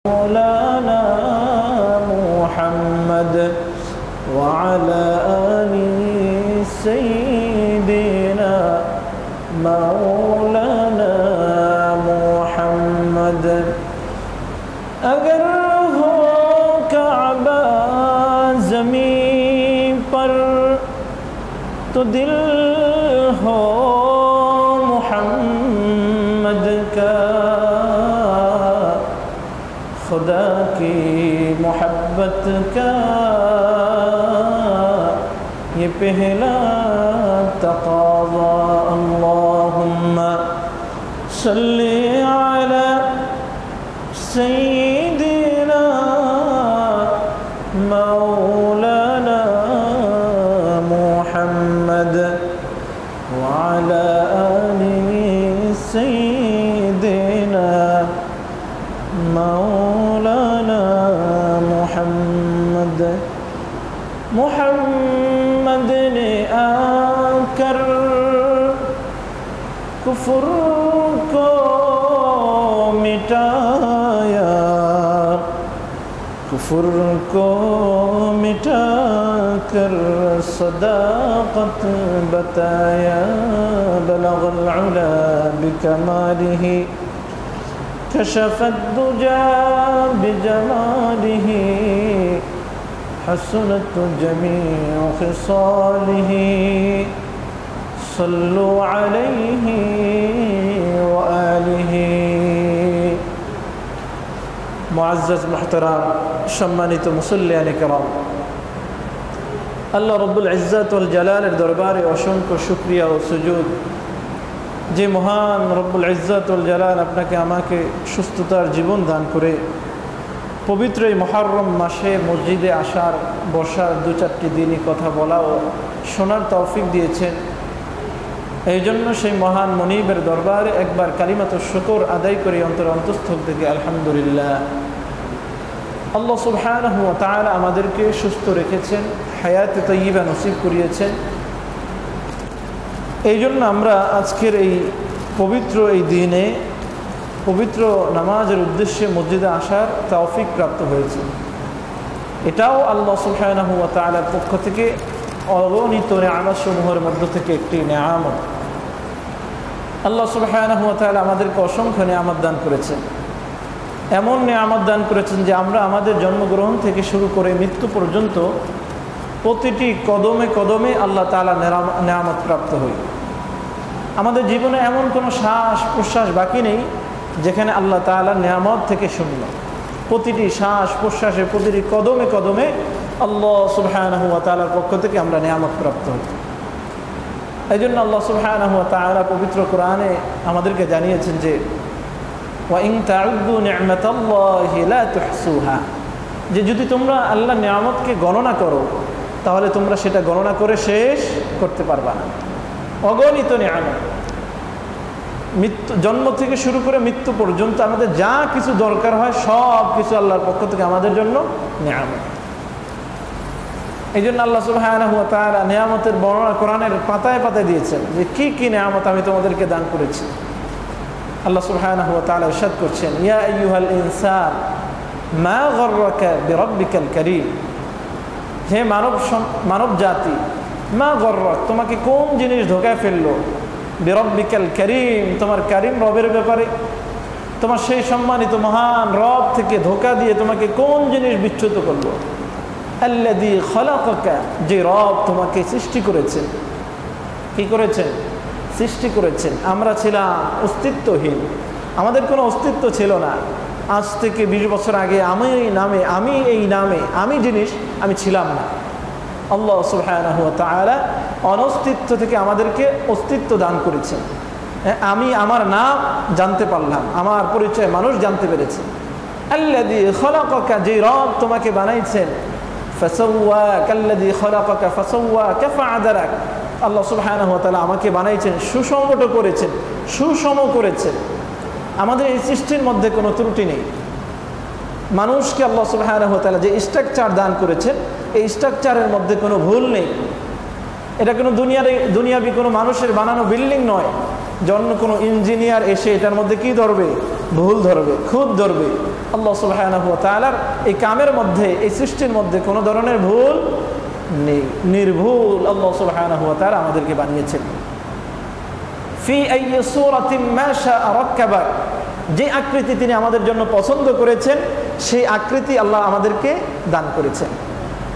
مولانا محمد وعلى آل سيدنا مولانا محمد अगर हो काबा ज़मीन पर तो दिल हो मुहम्मद का खुदा की मोहब्बत का ये पहला तक़ाज़ा अल्लाहुम्मा सल्ली अला सय्यिदिना मौलाना मुहम्मद वअला आलि सय्यिदिना मौलाना मुहम्मद मुहम्मद ने आकर कुफ्र को मिटाया कुफ्र को मिटाकर सदाक़त बताया बलग़ल उला बिकमालिही कशफ़त दुजा बिजमालिही हसनत जमीअ ख़िसालिही सल्लु अलैहि व आलिही। मुअज़्ज़ज़ मुहतरम सम्मानित मुसल्लियाने किराम, আল্লাহ রব্বুল ইজ্জত ওয়াল জালালের দরবারে অসংখ্য শুকরিয়া ও সুজুদ। যে মহান রব্বুল ইজ্জত ওয়াল জালাল আপনাকে আমাকে সুস্থতার জীবন দান করে পবিত্র এই মুহররম মাসে মসজিদে আসার বসার দু চারটি দিনই কথা বলা ও শোনার তৌফিক দিয়েছেন, এই জন্য সেই মহান মনিবের দরবারে একবার কালিমাতুশ শুকর আদায় করে অন্তরস্থল থেকে আলহামদুলিল্লাহ। আল্লাহ সুবহানাহু ওয়া তাআলা আমাদেরকে সুস্থ রেখেছেন, হায়াতে তাইয়্যিবা নসিব করিয়েছেন। এই জন্য আমরা আজকের এই পবিত্র এই দিনে পবিত্র নামাজের উদ্দেশ্যে মসজিদে আসার তৌফিক প্রাপ্ত হয়েছে। এটাও আল্লাহ সুবহানাহু ওয়া তাআলার পক্ষ থেকে অগণিত নেয়ামতসমূহের মধ্য থেকে একটি নেয়ামত। আল্লাহ সুবহানাহু ওয়া তাআলা আমাদেরকে অসংখ্য নেয়ামত দান করেছেন। এমন নেয়ামত দান করেছেন যে আমরা আমাদের জন্মগ্রহণ থেকে শুরু করে মৃত্যু পর্যন্ত প্রতিটি কদমে কদমে আল্লাহ তাআলা নেয়ামত প্রাপ্ত হই। আমাদের জীবনে এমন কোনো শ্বাস প্রশ্বাস বাকি নেই যেখানে আল্লাহ তাআলা নেয়ামত থেকে শূন্য। প্রতিটি শ্বাস প্রশ্বাসে প্রতিটি কদমে কদমে আল্লাহ সুবহানাহু ওয়া তাআলার পক্ষ থেকে আমরা নেয়ামত প্রাপ্ত হই। এই জন্য আল্লাহ সুবহানাহু ওয়া তাআলা পবিত্র কোরআনে আমাদেরকে জানিয়েছেন যে ওয়া ইন তাউদ্দু নি'মাতাল্লাহি লা তুহসুহা, যে যদি তোমরা আল্লাহর নিয়ামতকে গণনা করো তাহলে তোমরা সেটা গণনা করে শেষ করতে পারবা না। অগণিত নিয়ামত, মৃত্যু জন্ম থেকে শুরু করে মৃত্যু পর্যন্ত আমাদের যা কিছু দরকার হয় সব কিছু আল্লাহর পক্ষ থেকে আমাদের জন্য নিয়ামত। এই জন্য আল্লাহ সুবহানাহু ওয়া তাআলা নিয়ামতের বর্ণনা কোরআনের পাতায় পাতায় দিয়েছেন যে কি কি নিয়ামত আমি তোমাদেরকে দান করেছি। আল্লাহ সুবহানাহু ওয়া তাআলা ইরশাদ করছেন, ইয়া আইয়ুহাল ইনসান মা গররাকা বিরাব্বিকাল কারীম, হে মানব জাতি, মা গররাক, তোমাকে কোন জিনিস ধোঁকায় ফেললো, বিরাব্বিকাল কারীম, তোমার কারীম রবের ব্যাপারে, তোমার সেই সম্মানিত মহান রব থেকে ধোঁকা দিয়ে তোমাকে কোন জিনিস বিচ্যুত করলো। আল্লাযী খালাকাকা, যে রব তোমাকে সৃষ্টি করেছেন। কি করেছেন? সৃষ্টি করেছেন। আমরা ছিলাম অস্তিত্বহীন, আমাদের কোনো অস্তিত্ব ছিল না। আজ থেকে 20 বছর আগে আমি এই নামে আমি জিনিস আমি ছিলাম না। আল্লাহ সুবহানাহু ওয়া তাআলা অনস্তিত্ব থেকে আমাদেরকে অস্তিত্ব দান করেছেন। আমি আমার নাম জানতে পারলাম, আমার পরিচয় মানুষ জানতে পেরেছে। আল্লাযী খালাকাকা, যে রব তোমাকে বানাইছেন, ফাসাওয়াকা আল্লাযী খালাকাকা ফাসাওয়াকা ফাআদালাক, আল্লাহ সুবহানাহু ওয়া তাআলা আমাকে বানাইছেন, সুসংগত করেছেন, সুষম করেছেন। আমাদের এই সৃষ্টির মধ্যে কোনো ত্রুটি নেই। মানুষকে আল্লাহ সুবহানাহু ওয়া তাআলা যে স্ট্রাকচার দান করেছেন, এই স্ট্রাকচারের মধ্যে কোনো ভুল নেই। এটা কোনো দুনিয়াবি কোনো মানুষের বানানো বিল্ডিং নয়, জন্য কোনো ইঞ্জিনিয়ার এসে এটার মধ্যে কি ধরবে? ভুল ধরবে, খুঁত ধরবে। আল্লাহ সুবহানাহু ওয়া তাআলার এই কামের মধ্যে, এই সৃষ্টির মধ্যে কোনো ধরনের ভুল নেই, নির্ভুল আল্লাহ সুবহানাহু ওয়া তাআলা আমাদেরকে বানিয়েছেন। ফি আইয়ি সূরাতিন মা শাআ রাক্কাবা, যে আকৃতি তিনি আমাদের জন্য পছন্দ করেছেন সেই আকৃতি আল্লাহ আমাদেরকে দান করেছেন।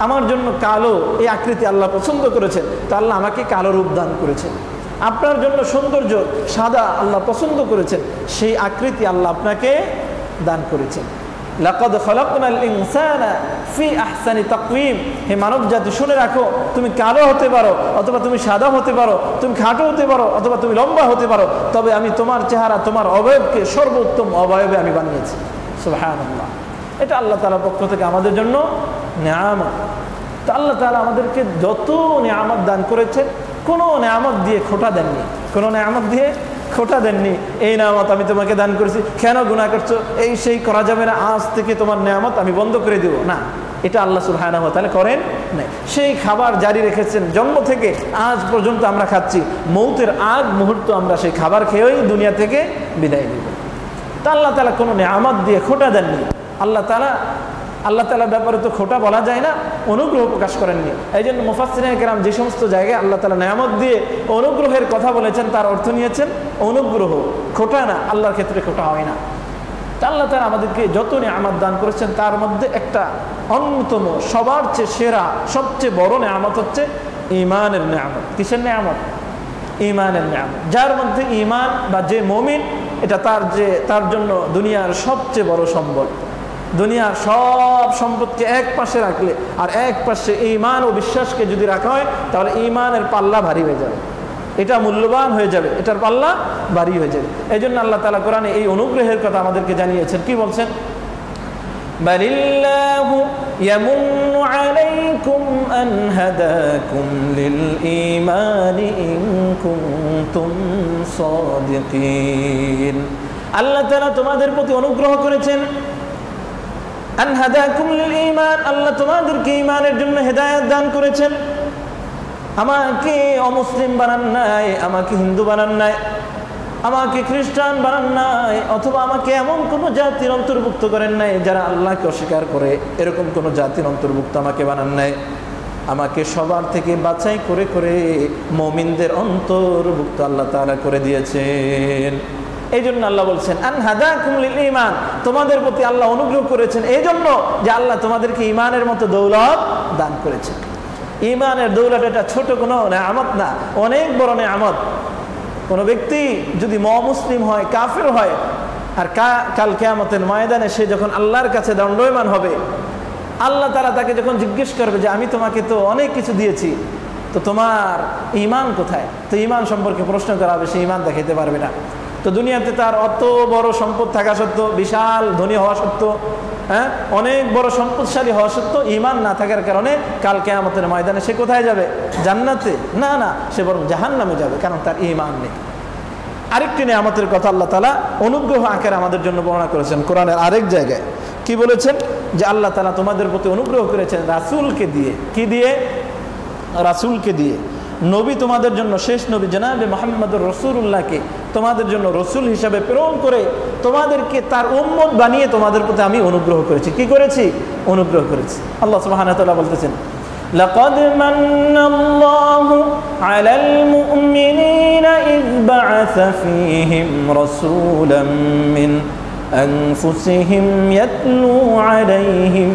আমার জন্য কালো এই আকৃতি আল্লাহ পছন্দ করেছেন, তো আল্লাহ আমাকে কালো রূপ দান করেছেন। আপনার জন্য সৌন্দর্য সাদা আল্লাহ পছন্দ করেছেন, সেই আকৃতি আল্লাহ আপনাকে দান করেছেন। লাকাদ খালাকনাল ইনসানা ফি আহসানি তাকওয়িম, হে মানব জাতি শুনে রাখো, তুমি কালো হতে পারো অথবা তুমি সাদা হতে পারো, তুমি খাটো হতে পারো অথবা তুমি লম্বা হতে পারো, তবে আমি তোমার চেহারা, তোমার অবয়বকে সর্বোত্তম অবয়বে আমি বানিয়েছি। সুবহানাল্লাহ, এটা আল্লাহ তাআলার পক্ষ থেকে আমাদের জন্য নিয়ামত। তো আল্লাহ তাআলা আমাদেরকে যত নিয়ামত দান করেছেন, কোনো নিয়ামত দিয়ে খোটা দেননি, কোনো নিয়ামত দিয়ে খোটা দেননি। এই নিয়ামত আমি তোমাকে দান করেছি, কেন গুনাহ করছো, এই সেই করা যাবে না, আজ থেকে তোমার নিয়ামত আমি বন্ধ করে দেব না, এটা আল্লাহ সুবহানাহু ওয়া তাআলা করেন নাই। সেই খাবার জারি রেখেছেন, জন্ম থেকে আজ পর্যন্ত আমরা খাচ্ছি, মৌতের আগ মুহূর্ত আমরা সেই খাবার খেয়েই দুনিয়া থেকে বিদায় নেব। তা আল্লাহ তাআলা কোনো নিয়ামত দিয়ে খোটা দেননি। আল্লাহ তাআলার ব্যাপারে তো খোটা বলা যায় না, অনুগ্রহ প্রকাশ করেননি। এই জন্য মুফাসসিরিনে কেরাম যে সমস্ত জায়গায় আল্লাহ তাআলা নিয়ামত দিয়ে অনুগ্রহের কথা বলেছেন, তার অর্থ নিয়েছেন অনুগ্রহ, খোটা না। আল্লাহর ক্ষেত্রে খোটা হয় না। তা আল্লাহ তাআলা আমাদেরকে যত নিয়ামত দান করেছেন, তার মধ্যে একটা অন্যতম, সবার চেয়ে সেরা, সবচেয়ে বড় নিয়ামত হচ্ছে ঈমানের নিয়ামত। কিসের নিয়ামত? ঈমানের নিয়ামত। যার মধ্যে ঈমান বা যে মুমিন, এটা তার জন্য দুনিয়ার সবচেয়ে বড় সম্পদ। দুনিয়ার সব সম্পদকে এক পাশে রাখলে আর এক পাশে ঈমান ও বিশ্বাসকে যদি রাখা হয়, তাহলে ঈমানের পাল্লা ভারী হয়ে যাবে, এটা মূল্যবান হয়ে যাবে, এটার পাল্লা ভারী হয়ে যাবে। এই জন্য আল্লাহ তাআলা কোরআনে এই অনুগ্রহের কথা আমাদেরকে জানিয়েছেন। কি বলছেন? বালিল্লাহু ইয়ামুন্নু আলাইকুম আন হাদাকুম লিল ঈমানি ইন কুনতুম সাদিকিন। আল্লাহ তাআলা তোমাদের প্রতি অনুগ্রহ করেছেন। আন হাদাকুম লিল ঈমান, আল্লাহ তোমাদেরকে ঈমানের জন্য হেদায়েত দান করেছেন। আমাকে অমুসলিম বানান নাই, আমাকে হিন্দু বানান নাই, আমাকে খ্রিস্টান বানান নাই, অথবা আমাকে এমন কোনো জাতির অন্তর্ভুক্ত করেন নাই যারা আল্লাহকে অস্বীকার করে, এরকম কোনো জাতির অন্তর্ভুক্ত আমাকে বানান নাই। আমাকে সবার থেকে বাছাই করে করে মুমিনদের অন্তর্ভুক্ত আল্লাহ তাআলা করে দিয়েছেন। এই জন্য আল্লাহ বলছেন আন হাদাকুম লিল ঈমান, তোমাদের প্রতি আল্লাহ অনুগ্রহ করেছেন এই জন্য যে আল্লাহ তোমাদেরকে ঈমানের মতো দৌলত দান করেছেন। ঈমানের দৌলত এটা ছোট কোনো নিয়ামত না, অনেক বড় নিয়ামত। কোনো ব্যক্তি যদি মুসলিম হয়, কাফের হয়, আর কাল কিয়ামতের ময়দানে সে যখন আল্লাহর কাছে দণ্ডায়মান হবে, আল্লাহ তাআলা তাকে যখন জিজ্ঞেস করবে যে আমি তোমাকে তো অনেক কিছু দিয়েছি, তো তোমার ঈমান কোথায়? তো ঈমান সম্পর্কে প্রশ্ন করা হবে, সে ঈমান দেখাতে পারবে না। তো দুনিয়াতে তার অত বড় সম্পদ থাকা সত্ত্বেও, বিশাল ধনী হওয়া সত্ত্বেও, অনেক বড় সম্পদশালী হওয়া সত্ত্বেও ঈমান না থাকার কারণে কাল কিয়ামতের ময়দানে সে কোথায় যাবে? জান্নাতে? না না, সে বরং জাহান্নামে যাবে, কারণ তার ঈমান নেই। আরেকটি নিয়ামতের কথা আল্লাহ তাআলা অনুগ্রহ আকারে আমাদের জন্য বর্ণনা করেছেন কোরআনের আরেক জায়গায়। কি বলেছেন? যে আল্লাহ তাআলা তোমাদের প্রতি অনুগ্রহ করেছেন রাসূলকে দিয়ে। কি দিয়ে? রাসূলকে দিয়ে। নবী তোমাদের জন্য, শেষ নবী জনাবে মুহাম্মদুর রাসূলুল্লাহকে তোমাদের জন্য রসুল হিসাবে প্রেরণ করে তোমাদেরকে তার উম্মত বানিয়ে তোমাদের প্রতি আমি অনুগ্রহ করেছি। কি করেছি? অনুগ্রহ করেছি। আল্লাহ সুবহানাহু ওয়া তাআলা বলতেছেন লাকাদ মান্নাল্লাহু আলাল মুমিনিনা ইয বা'আসা ফীহিম রাসূলাম মিন আনফুসিহিম ইয়াতলু আলাইহিম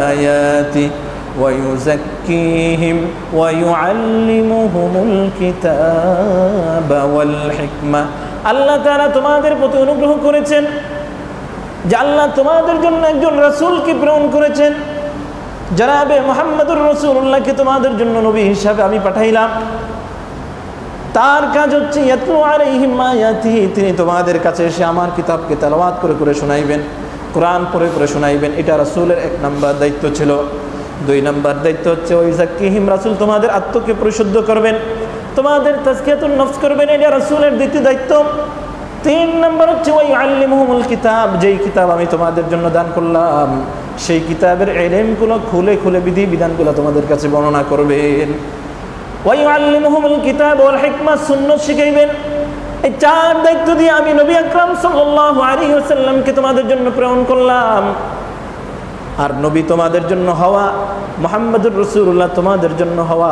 আয়াতিহি ويزكيهم ويعلمهم الكتاب والحكمة। আল্লাহ তাআলা তোমাদের প্রতি অনুগ্রহ করেছেন যে আল্লাহ তোমাদের জন্য একজন রাসূলকে প্রেরণ করেছেন, জনাবে মুহাম্মদুর রাসূলুল্লাহকে তোমাদের জন্য নবী হিসাবে আমি পাঠাইলাম। তার কাজ হচ্ছে ইয়াতলু আলাইহিম আয়াতিহি, তিনি তোমাদের কাছে এসে আমার কিতাবকে তেলাওয়াত করে করে শোনাইবেন, কোরআন পড়ে পড়ে শোনাইবেন। এটা রাসূলের 1 নম্বর দায়িত্ব ছিল। 2 নম্বর দায়িত্ব হচ্ছে ওয়াইযাক্কিহিম, রাসূল তোমাদের আত্মকে পরিশুদ্ধ করবেন, তোমাদের তাজকিয়াতুন নফস করবেন, এটা রাসূলের দ্বিতীয় দায়িত্ব। 3 নম্বর হচ্ছে ওয়াইউআল্লিমুহুমুল কিতাব, যেই কিতাব আমি তোমাদের জন্য দান করলাম সেই কিতাবের ইলমগুলো খুলে খুলে বিধি বিধানগুলো তোমাদের কাছে বর্ণনা করবেন। ওয়াইউআল্লিমুহুমুল কিতাব ওয়াল হিকমা, সুন্নাত শিখাইবেন। এই 4 দায়িত্ব দিয়ে আমি নবী আকরাম সাল্লাল্লাহু আলাইহি ওয়াসাল্লামকে তোমাদের জন্য প্রেরণ করলাম। আর নবী তোমাদের জন্য হওয়া, মুহাম্মদুর রাসূলুল্লাহ তোমাদের জন্য হওয়া,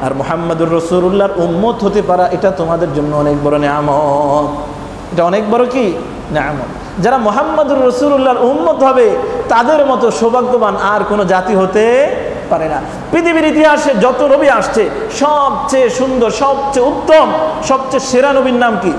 আর মুহাম্মদুর রাসূলুল্লাহর উম্মত হতে পারা, এটা তোমাদের জন্য অনেক বড় নিয়ামত। এটা অনেক বড় কি নিয়ামত। যারা মুহাম্মদুর রাসূলুল্লাহর উম্মত হবে তাদের মতো সৌভাগ্যবান আর কোনো জাতি হতে পারে না। পৃথিবীর ইতিহাসে যত নবী আসছে সবচেয়ে সুন্দর, সবচেয়ে উত্তম, সবচেয়ে সেরা নবীর নাম কি?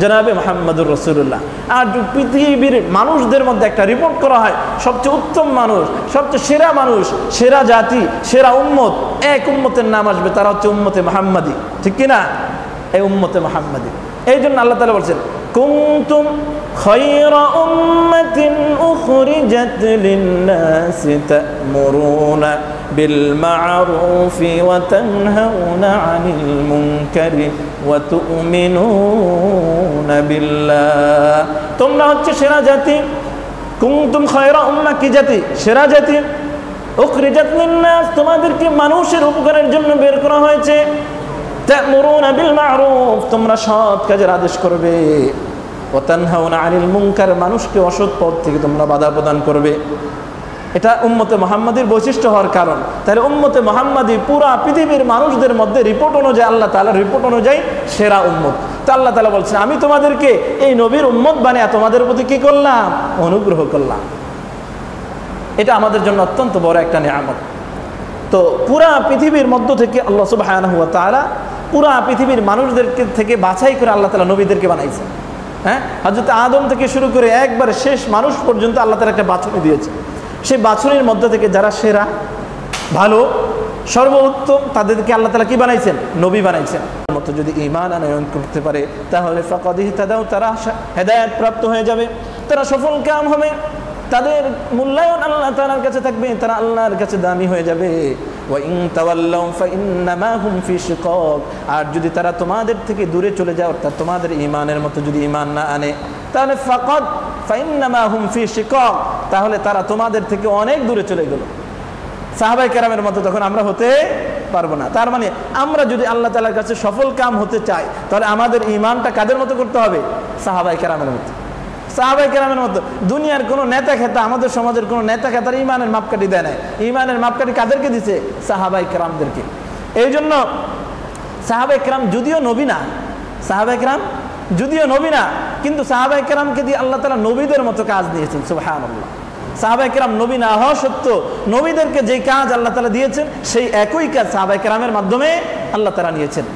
জনাবে মুহাম্মদুর রাসূলুল্লাহ। আর পৃথিবীর মানুষদের মধ্যে একটা রিপোর্ট করা হয় সবচেয়ে উত্তম মানুষ, সবচেয়ে সেরা মানুষ, সেরা জাতি, সেরা উম্মত, এক উম্মতের নাম আসবে, তারা হচ্ছে উম্মতে মুহাম্মাদি। ঠিক কিনা? এই উম্মতে মুহাম্মাদি। এই জন্য আল্লাহ তাআলা বলছেন কুনতুম খায়রা উম্মাতিন উখরিজাত লিন-নাসি তা'মুরুনা বিল মা'রুফি ওয়া তানহাউনা 'আনিল মুনকারি ওয়া তু'মিনুনা বিল্লাহ। তোমরা হচ্ছে সেরা জাতি। কুনতুম খায়রা উম্মাহ, কি জাতি? সেরা জাতি। উখরিজাত লিন-নাস, তোমাদেরকে মানুষের উপকারের জন্য বের করা হয়েছে। তা'মুরুনা বিল মা'রুফ, তোমরা সৎ কাজের আদেশ করবে। ওয়া তানহাউনা আনিল মুনকার, মানুষকে অসৎ পথ থেকে তোমরা বাধা প্রদান করবে। এটা উম্মতে মুহাম্মাদির বৈশিষ্ট্য হওয়ার কারণ। তাহলে উম্মতে মুহাম্মাদি পুরা পৃথিবীর মানুষদের মধ্যে রিপোর্ট অনুযায়ী, আল্লাহ তাআলার রিপোর্ট অনুযায়ী সেরা উম্মত। তো আল্লাহ তাআলা বলছেন আমি তোমাদেরকে এই নবীর উম্মত বানিয়ে তোমাদের প্রতি কি করলাম? অনুগ্রহ করলাম। এটা আমাদের জন্য অত্যন্ত বড় একটা নিয়ামত। তো পুরা পৃথিবীর মধ্য থেকে আল্লাহ সুবহানাহু ওয়া তাআলা পুরা পৃথিবীর মানুষদেরকে থেকে বাছাই করে আল্লাহ তাআলা নবীদেরকে বানাইছেন। হ্যাঁ, হযরত আদম থেকে শুরু করে একবারে শেষ মানুষ পর্যন্ত আল্লাহ তাআলা একটা বাছুরি দিয়েছে। সেই বাছুরির মধ্য থেকে যারা সেরা, ভালো, সর্বোত্তম, তাদেরকে আল্লাহ তাআলা কি বানাইছেন? নবী বানাইছেন। মতো যদি ঈমান আনয়ন করতে পারে তাহলে ফাকাদ ইহতাদাও, তারা হেদায়েত প্রাপ্ত হয়ে যাবে, তারা সফল কাম হবে, তাদের মূল্যায়ন আল্লাহ তাআলার কাছে থাকবে, তারা আল্লাহর কাছে দামি হয়ে যাবে। ওয়া ইন তাওয়াল্লাউ ফাইন্নামা হুম ফি শিকাক, আর যদি তারা তোমাদের থেকে দূরে চলে যায়, অর্থাৎ তোমাদের ঈমানের মতো যদি ঈমান না আনে, তাহলে ফাকাদ ফাইন্নামা হুম ফি শিকাক, তাহলে তারা তোমাদের থেকে অনেক দূরে চলে গেল। সাহাবায়ে কেরামের মতো তখন আমরা হতে পারবো না। তার মানে আমরা যদি আল্লাহ তাআলার কাছে সফল কাম হতে চাই তাহলে আমাদের ঈমানটা কাদের মতো করতে হবে? সাহাবায়ে কেরামের মতো। সাহাবায়ে কেরামের মতো। দুনিয়ার কোনো নেতা খেতা, আমাদের সমাজের কোনো নেতা খেতার ঈমানের মাপকাঠি দেয় নাই। ঈমানের মাপকাঠি কাদেরকে দিছে? সাহাবায়ে কেরামদেরকে। এই জন্য সাহাবায়ে কেরাম যদিও নবী না, সাহাবায়ে কেরাম যদিও নবী না, কিন্তু সাহাবায়ে কেরামকে দিয়ে আল্লাহ তাআলা নবীদের মতো কাজ দিয়েছেন। সুবহানাল্লাহ। সাহাবায়ে কেরাম নবী না হওয়া সত্ত্বেও নবীদেরকে যেই কাজ আল্লাহ তাআলা দিয়েছেন সেই একই কাজ সাহাবায়ে কেরামের মাধ্যমে আল্লাহ তাআলা নিয়েছেন।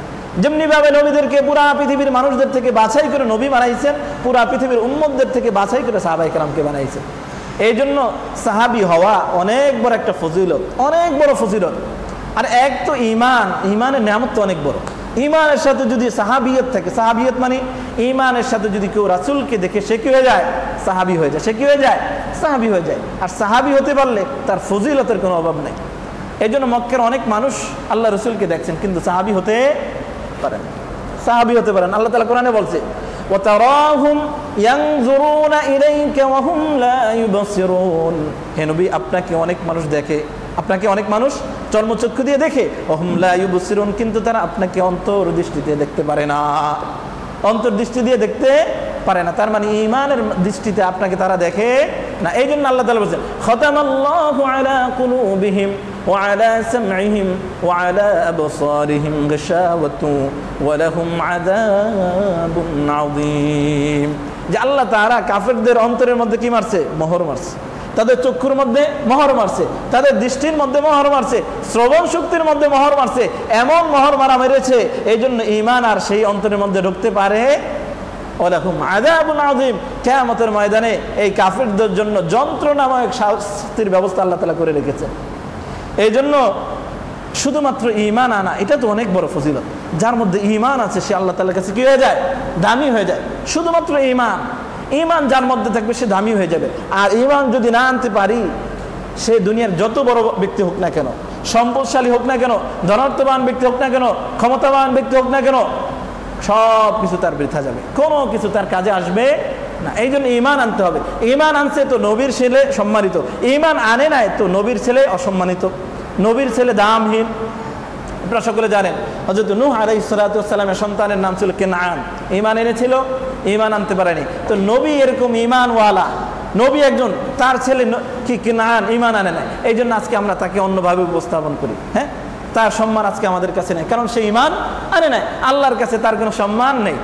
যেমনিভাবে নবীদেরকে পুরা পৃথিবীর মানুষদের থেকে বাছাই করে নবী বানাইছেন, পুরা পৃথিবীর উম্মতদের থেকে বাছাই করে সাহাবায়ে কেরামকে বানাইছেন। এই জন্য সাহাবী হওয়া অনেক বড় একটা ফজিলত, অনেক বড় ফজিলত। আর এক তো ঈমান, ঈমানের নিয়ামত তো অনেক বড়। ঈমানের সাথে যদি সাহাবিয়ত থাকে, সাহাবিয়ত মানে ঈমানের সাথে যদি কেউ রাসূলকে দেখে সে কি হয়ে যায়? সাহাবী হয়ে যায়। সে কি হয়ে যায়? সাহাবী হয়ে যায়। আর সাহাবী হতে পারলে তার ফজিলতের কোনো অভাব নেই। এই জন্য মক্কার অনেক মানুষ আল্লাহ রাসূলকে দেখছেন কিন্তু সাহাবী হতে পারেন, সাহাবী হতে পারেন। আল্লাহ তাআলা কোরআনে বলছে ওয়া তারাহুম ইয়ানজুরুনা ইলাইকা ওয়া হুম লা ইউবসিরুন, হে নবী আপনাকে অনেক মানুষ দেখে, আপনাকে অনেক মানুষ চর্মচক্ষু দিয়ে দেখে, ওয়া হুম লা ইউবসিরুন, কিন্তু তারা আপনাকে অন্তর্দৃষ্টিতে দেখতে পারে না, অন্তর্দৃষ্টি দিয়ে দেখতে পারে না। তার মানে ঈমানের দৃষ্টিতে আপনাকে তারা দেখে না। এই জন্য আল্লাহ তাআলা বলেন খাতামাল্লাহু আলা কুলুবিহিম ওয়া আলা সামঈহিম ওয়া আলা আবসারিহিম গিশাওয়াতু ওয়া লাহুম আযাবুন আযীম, যে আল্লাহ তাআলা কাফেরদের অন্তরের মধ্যে কি মারছে? মোহর মারছে। তাদের চক্ষুর মধ্যে মোহর মারছে, তাদের দৃষ্টির মধ্যে মোহর মারছে, শ্রবণ শক্তির মধ্যে মোহর মারছে, এমন মোহর মারা মেরেছে এই জন্য ঈমান আর সেই অন্তরের মধ্যে ঢুকতে পারে। ওয়ালাহুম আযাবুন আযীম, কিয়ামতের ময়দানে এই কাফেরদের জন্য যন্ত্রণাময় শাস্তির ব্যবস্থা আল্লাহ তাআলা করে রেখেছেন। এই জন্য শুধুমাত্র ঈমান আনা এটা তো অনেক বড় ফজিলত। যার মধ্যে ঈমান আছে সে আল্লাহ তাআলার কাছে কি হয়ে যায়? দামি হয়ে যায়। শুধুমাত্র ঈমান, ঈমান যার মধ্যে থাকবে সে দামি হয়ে যাবে। আর ঈমান যদি না আনতে পারি, সে দুনিয়ার যত বড় ব্যক্তি হোক না কেন, সম্পদশালী হোক না কেন, ধনাত্মবান ব্যক্তি হোক না কেন, ক্ষমতাবান ব্যক্তি হোক না কেন, সব কিছু তার বৃথা যাবে, কোনো কিছু তার কাজে আসবে না। এই জন্য ঈমান আনতে হবে। ঈমান আনছে তো নবীর ছেলে সম্মানিত, ঈমান আনে নাই তো নবীর ছেলে অসম্মানিত, নবীর ছেলে দামহীন, আপনারা সকলে জানেন হযরত নূহ আলাইহিস সালাতু ওয়াস সালামের সন্তানের নাম ছিল কেনান। ঈমান এনেছিল, ঈমান আনতে পারেনি। তো নবী এরকম ঈমানওয়ালা নবী একজন, তার ছেলে কি কেনান ঈমান আনে না, এই জন্য আজকে আমরা তাকে অন্যভাবে উপস্থাপন করি। হ্যাঁ, তার সম্মান আজকে আমাদের কাছে নেই, কারণ সে ঈমান আনে নাই, আল্লাহর কাছে তার কোনো সম্মান নেই।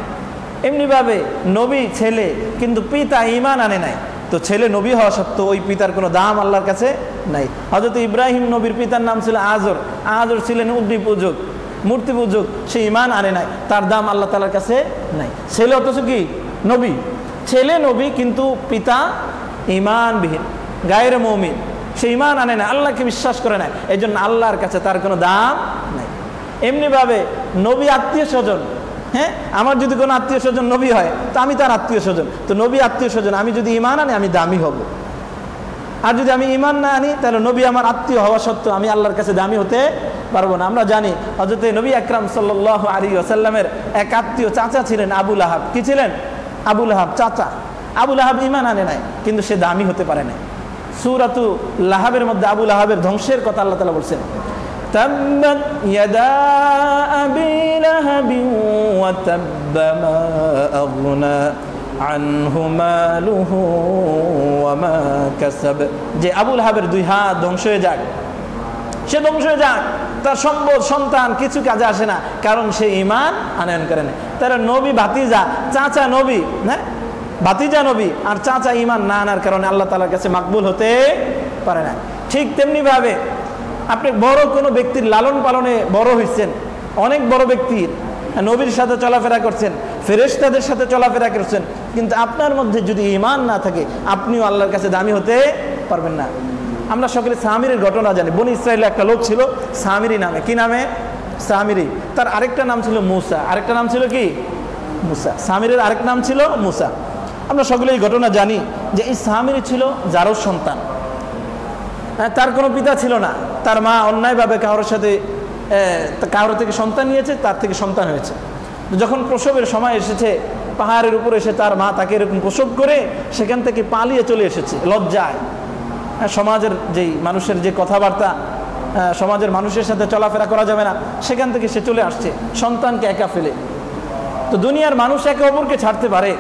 এমনিভাবে নবী ছেলে, কিন্তু পিতা ঈমান আনে নাই, তো ছেলে নবী হওয়া সত্ত্বেও ওই পিতার কোনো দাম আল্লাহর কাছে নাই। হযরত ইব্রাহিম নবীর পিতার নাম ছিল আজর। আজর ছিলেন অগ্নি পূজক, মূর্তি পূজক, সে ঈমান আনে নাই, তার দাম আল্লাহ তাআলার কাছে নাই। ছেলে অথচ কি নবী, ছেলে নবী কিন্তু পিতা ঈমানবিহীন, গায়রে মুমিন, সে ঈমান আনে না, আল্লাহকে বিশ্বাস করে না, এই জন্য আল্লাহর কাছে তার কোনো দাম নাই। এমনিভাবে নবী আত্মীয় স্বজন, হ্যাঁ, আমার যদি কোনো আত্মীয় স্বজন নবী হয় তো আমি তার আত্মীয় স্বজন, তো নবী আত্মীয় স্বজন, আমি যদি ঈমান আনি আমি দামি হব, আর যদি আমি ঈমান না আনি তাহলে নবী আমার আত্মীয় হওয়া সত্ত্বেও আমি আল্লাহর কাছে দামি হতে পারবো না। আমরা জানি হযরত নবী আকরাম সাল্লাল্লাহু আলাইহি ওয়াসাল্লামের এক আত্মীয় চাচা ছিলেন আবু লাহাব। কি ছিলেন? আবু লাহাব, চাচা। আবু লাহাব ঈমান আনে নাই, কিন্তু সে দামি হতে পারে না। সূরাতু লাহাবের মধ্যে আবু লাহাবের ধ্বংসের কথা আল্লাহ তাআলা বলছেন, তাব্বাত ইয়াদা আবি লাহাবিন ওয়া তাব্বা মা আগনা আনহু মালুহু ওয়া মা কাসাব, যে আবু লাহাবের দুই হাত ধ্বংস হয়ে যাক, সে ধ্বংস হয়ে যাক, তার সম্পদ সন্তান কিছু কাজে আসে না, কারণ সে ঈমান আনয়ন করে না। তারা নবী ভাতিজা, চাচা নবী, হ্যাঁ, ভাতিজা নবী আর চাচা ঈমান না আনার কারণে আল্লাহ তাআলার কাছে মাকবুল হতে পারে না। ঠিক তেমনিভাবে আপনি বড় কোনো ব্যক্তির লালন পালনে বড় হয়েছেন, অনেক বড় ব্যক্তির, নবীর সাথে চলাফেরা করছেন, ফেরেশতাদের সাথে চলাফেরা করছেন, কিন্তু আপনার মধ্যে যদি ঈমান না থাকে আপনিও আল্লাহর কাছে দামি হতে পারবেন না। আমরা সকলে সামিরের ঘটনা জানি। বনি ইসরায়েলের একটা লোক ছিল সামিরি নামে। কি নামে? সামিরি। তার আরেকটা নাম ছিল মুসা। আরেকটা নাম ছিল কি? মুসা। সামিরের আরেক নাম ছিল মুসা। আমরা সকলে এই ঘটনা জানি যে এই সামিরি ছিল জারজ সন্তান। তার কোনো পিতা ছিল না, তার মা অন্যায়ভাবে কারোর সাথে কারোর থেকে সন্তান নিয়েছে, তার থেকে সন্তান হয়েছে। যখন প্রসবের সময় এসেছে, পাহাড়ের উপর এসে তার মা তাকে এরকম প্রসব করে সেখান থেকে পালিয়ে চলে এসেছে লজ্জায়। সমাজের যেই মানুষের যে কথাবার্তা, সমাজের মানুষের সাথে চলাফেরা করা যাবে না, সেখান থেকে সে চলে আসছে সন্তানকে একা ফেলে। তো দুনিয়ার মানুষ একে অপরকে ছাড়তে পারে,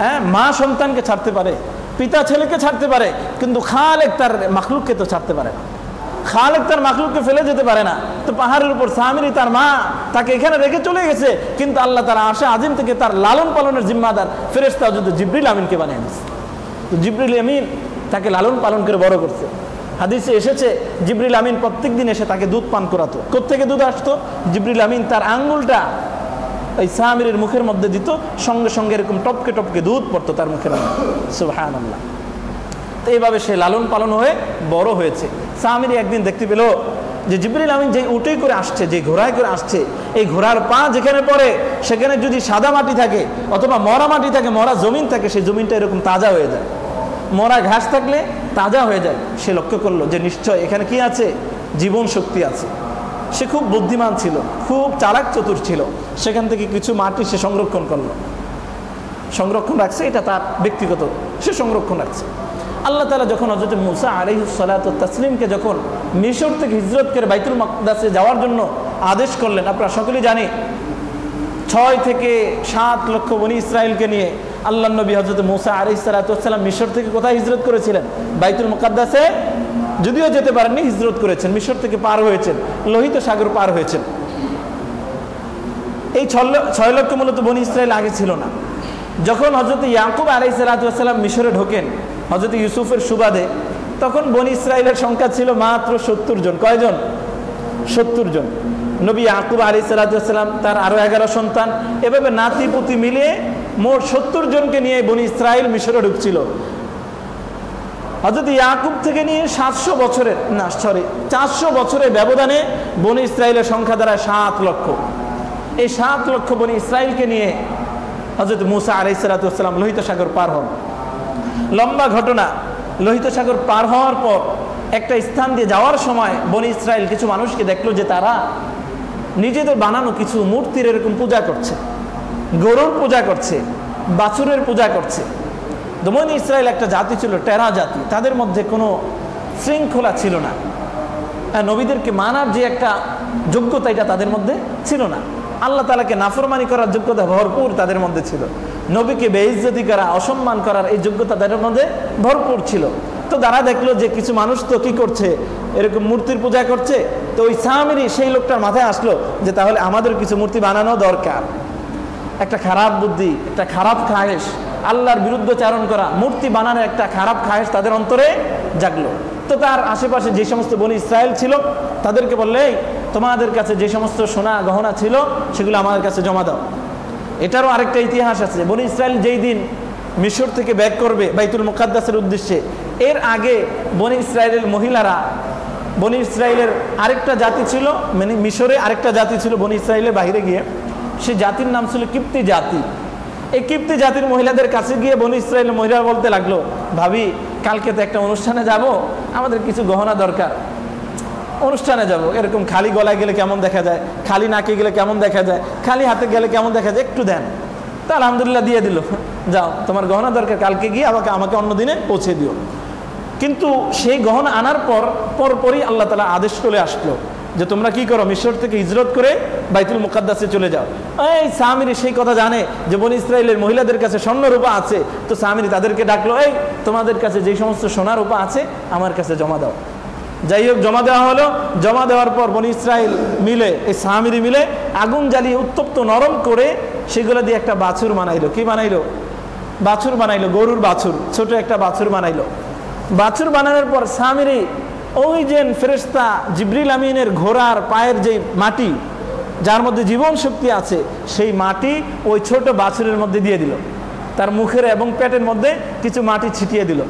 হ্যাঁ, মা সন্তানকে ছাড়তে পারে, পিতা ছেলেকে ছাড়তে পারে, কিন্তু খালেক তার মাখলুককে তো ছাড়তে পারে না। খালেক তার মাখলুককে ফেলে যেতে পারে না। তো পাহাড়ের উপর সামিরি তার মা তাকে এখানে রেখে চলে গেছে, কিন্তু আল্লাহ তার আরশে আজিম থেকে তার লালন পালনের জিম্মাদার ফেরেশতা হযরত জিবরিল আমিনকে বানিয়ে দিয়েছে। তো জিবরিল আমিন তাকে লালন পালন করে বড় করছে। হাদিসে এসেছে জিবরিল আমিন প্রত্যেক দিন এসে তাকে দুধ পান করাতো। কোত্থেকে দুধ আসতো? জিবরিল আমিন তার আঙ্গুলটা ওই সামিরের মুখের মধ্যে দিত, সঙ্গে সঙ্গে এরকম টপকে টপকে দুধ পড়তো তার মুখের মধ্যে। সুবহানাল্লাহ। তো এইভাবে সে লালন পালন হয়ে বড় হয়েছে। সামিরি একদিন দেখতে পেল যে জিবরিল আমিন যে উটে করে আসছে, যে ঘোড়ায় করে আসছে, এই ঘোড়ার পা যেখানে পড়ে সেখানে যদি সাদা মাটি থাকে অথবা মরা মাটি থাকে, মরা জমিন থাকে, সেই জমিনটা এরকম তাজা হয়ে যায়। মরা ঘাস থাকলে তাজা হয়ে যায়। সে লক্ষ্য করলো যে নিশ্চয় এখানে কি আছে? জীবন শক্তি আছে। সে খুব বুদ্ধিমান ছিল, খুব চালাক চতুর ছিল। সেখান থেকে কিছু মাটি সে সংরক্ষণ করলো, সংরক্ষণ রাখছে, এটা তার ব্যক্তিগত, সে সংরক্ষণ রাখছে। আল্লাহ তাআলা যখন হযরত মুসা আলাইহিস সালাতু ওয়াত তাসলিমকে যখন মিশর থেকে হিজরত করে বাইতুল মাকদাসে যাওয়ার জন্য আদেশ করলেন, আপনারা সকলেই জানি 6 থেকে 7 লক্ষ বনি ইসরায়েলকে নিয়ে আল্লাহর নবী হযরত মুসা আলাইহিস সালাতু ওয়াত সালাম মিশর থেকে কোথায় হিজরত করেছিলেন? বাইতুল মুকাদ্দাসে। যদিও যেতে পারেননি, হিজরত করেছেন, মিশর থেকে পার হয়েছেন, লোহিত সাগর পার হয়েছেন। এই 6 লক্ষ মূলত বনি ইসরায়েল আগে ছিল না। যখন হযরত ইয়াকুব আলাইহিস সালাতু ওয়াত সালাম মিশরে ঢোকেন হযরত ইউসুফের সুবাদে, তখন বনি ইসরায়েলের সংখ্যা ছিল মাত্র 70 জন। কয়জন? 70 জন। নবী ইয়াকুব আলাইহিস সালাতু ওয়াত সালাম, তার আরো 11 সন্তান, এভাবে নাতি পুতি মিলিয়ে মোট 70 জনকে নিয়ে বনি ইসরায়েল মিশরে ঢুকছিল। হযরত ইয়াকুব থেকে নিয়ে 400 বছরের ব্যবধানে বনি ইসরায়েলের সংখ্যা দাঁড়ায় 7 লক্ষ। এই 7 লক্ষ বনি ইসরায়েলকে নিয়ে হযরত মুসা আলাইহিস সালাতু ওয়াত সালাম লোহিত সাগর পার হন। লম্বা ঘটনা। লোহিত সাগর পার হওয়ার পর একটা স্থান দিয়ে যাওয়ার সময় বনি ইসরায়েল কিছু মানুষকে দেখলো যে তারা নিজেদের বানানো কিছু মূর্তির এরকম পূজা করছে, গরুর পূজা করছে, বাছুরের পূজা করছে। বনি ইসরায়েল একটা জাতি ছিল টেরা জাতি, তাদের মধ্যে কোনো শৃঙ্খলা ছিল না। নবীদেরকে মানার যে একটা যোগ্যতা এটা তাদের মধ্যে ছিল না। আল্লাহ তাআলাকে নাফরমানি করার যোগ্যতা ভরপুর তাদের মধ্যে ছিল। নবীকে বেইজ্জতি করা, অসম্মান করার এই যোগ্যতা তাদের মধ্যে ভরপুর ছিল। তো তারা দেখলো যে কিছু মানুষ তো কি করছে, এরকম মূর্তির পূজা করছে। তো ওই সামিরি সেই লোকটার মাথায় আসলো যে তাহলে আমাদের কিছু মূর্তি বানানো দরকার। একটা খারাপ বুদ্ধি, একটা খারাপ খায়েশ, আল্লাহর বিরুদ্ধচারণ করা, মূর্তি বানানোর একটা খারাপ খায়েশ তাদের অন্তরে জাগলো। তো তার আশেপাশে যে সমস্ত বনি ইসরায়েল ছিল তাদেরকে বললে, তোমাদের কাছে যে সমস্ত সোনা গহনা ছিল সেগুলো আমাদের কাছে জমা দাও। এটারও আরেকটা ইতিহাস আছে। বনি ইসরায়েল যেই দিন মিশর থেকে ব্যাক করবে বাইতুল মুকাদ্দাসের উদ্দেশ্যে, এর আগে বনি ইসরায়েলের মহিলারা, বনি ইসরায়েলের আরেকটা জাতি ছিল, মানে মিশরে আরেকটা জাতি ছিল বনি ইসরায়েলের বাইরে গিয়ে, সে জাতির নাম ছিল কিপ্তি জাতি। এই কিপ্তি জাতির মহিলাদের কাছে গিয়ে বনি ইসরায়েলের মহিলারা বলতে লাগলো, ভাবি কালকে তো একটা অনুষ্ঠানে যাব, আমাদের কিছু গহনা দরকার, অনুষ্ঠানে যাব, এরকম খালি গলায় গেলে কেমন দেখা যায়, খালি নাকে গেলে কেমন দেখা যায়, খালি হাতে গেলে কেমন দেখা যায়, একটু দেন। তা আলহামদুলিল্লাহ দিয়ে দিল, যাও তোমার গহনা দরকার, কালকে গিয়ে আমাকে অন্য দিনে পৌঁছে দিও। কিন্তু সেই গহনা আনার পরপরই আল্লাহ তাআলা আদেশ চলে আসলো যে তোমরা কি করো, মিশর থেকে হিজরত করে বাইতুল মুকাদ্দাসে চলে যাও। এই সামিরি সেই কথা জানে যে বনি ইসরায়েলের মহিলাদের কাছে স্বর্ণ রূপা আছে। তো সামিরি তাদেরকে ডাকলো, এই তোমাদের কাছে যে সমস্ত সোনা রূপা আছে আমার কাছে জমা দাও। যাই হোক, জমা দেওয়া হলো। জমা দেওয়ার পর বনি ইসরায়েল মিলে, এই সামিরি মিলে আগুন জ্বালিয়ে উত্তপ্ত নরম করে সেগুলো দিয়ে একটা বাছুর বানাইলো। কি বানাইলো? বাছুর বানাইলো, গরুর বাছুর, ছোট একটা বাছুর বানাইলো। বাছুর বানানোর পর সামিরি ওই যে ফেরেশতা জিবরিল আমিনের ঘোড়ার পায়ের যে মাটি, যার মধ্যে জীবন শক্তি আছে, সেই মাটি ওই ছোট বাছুরের মধ্যে দিয়ে দিল। তার মুখের এবং পেটের মধ্যে কিছু মাটি ছিটিয়ে দিল।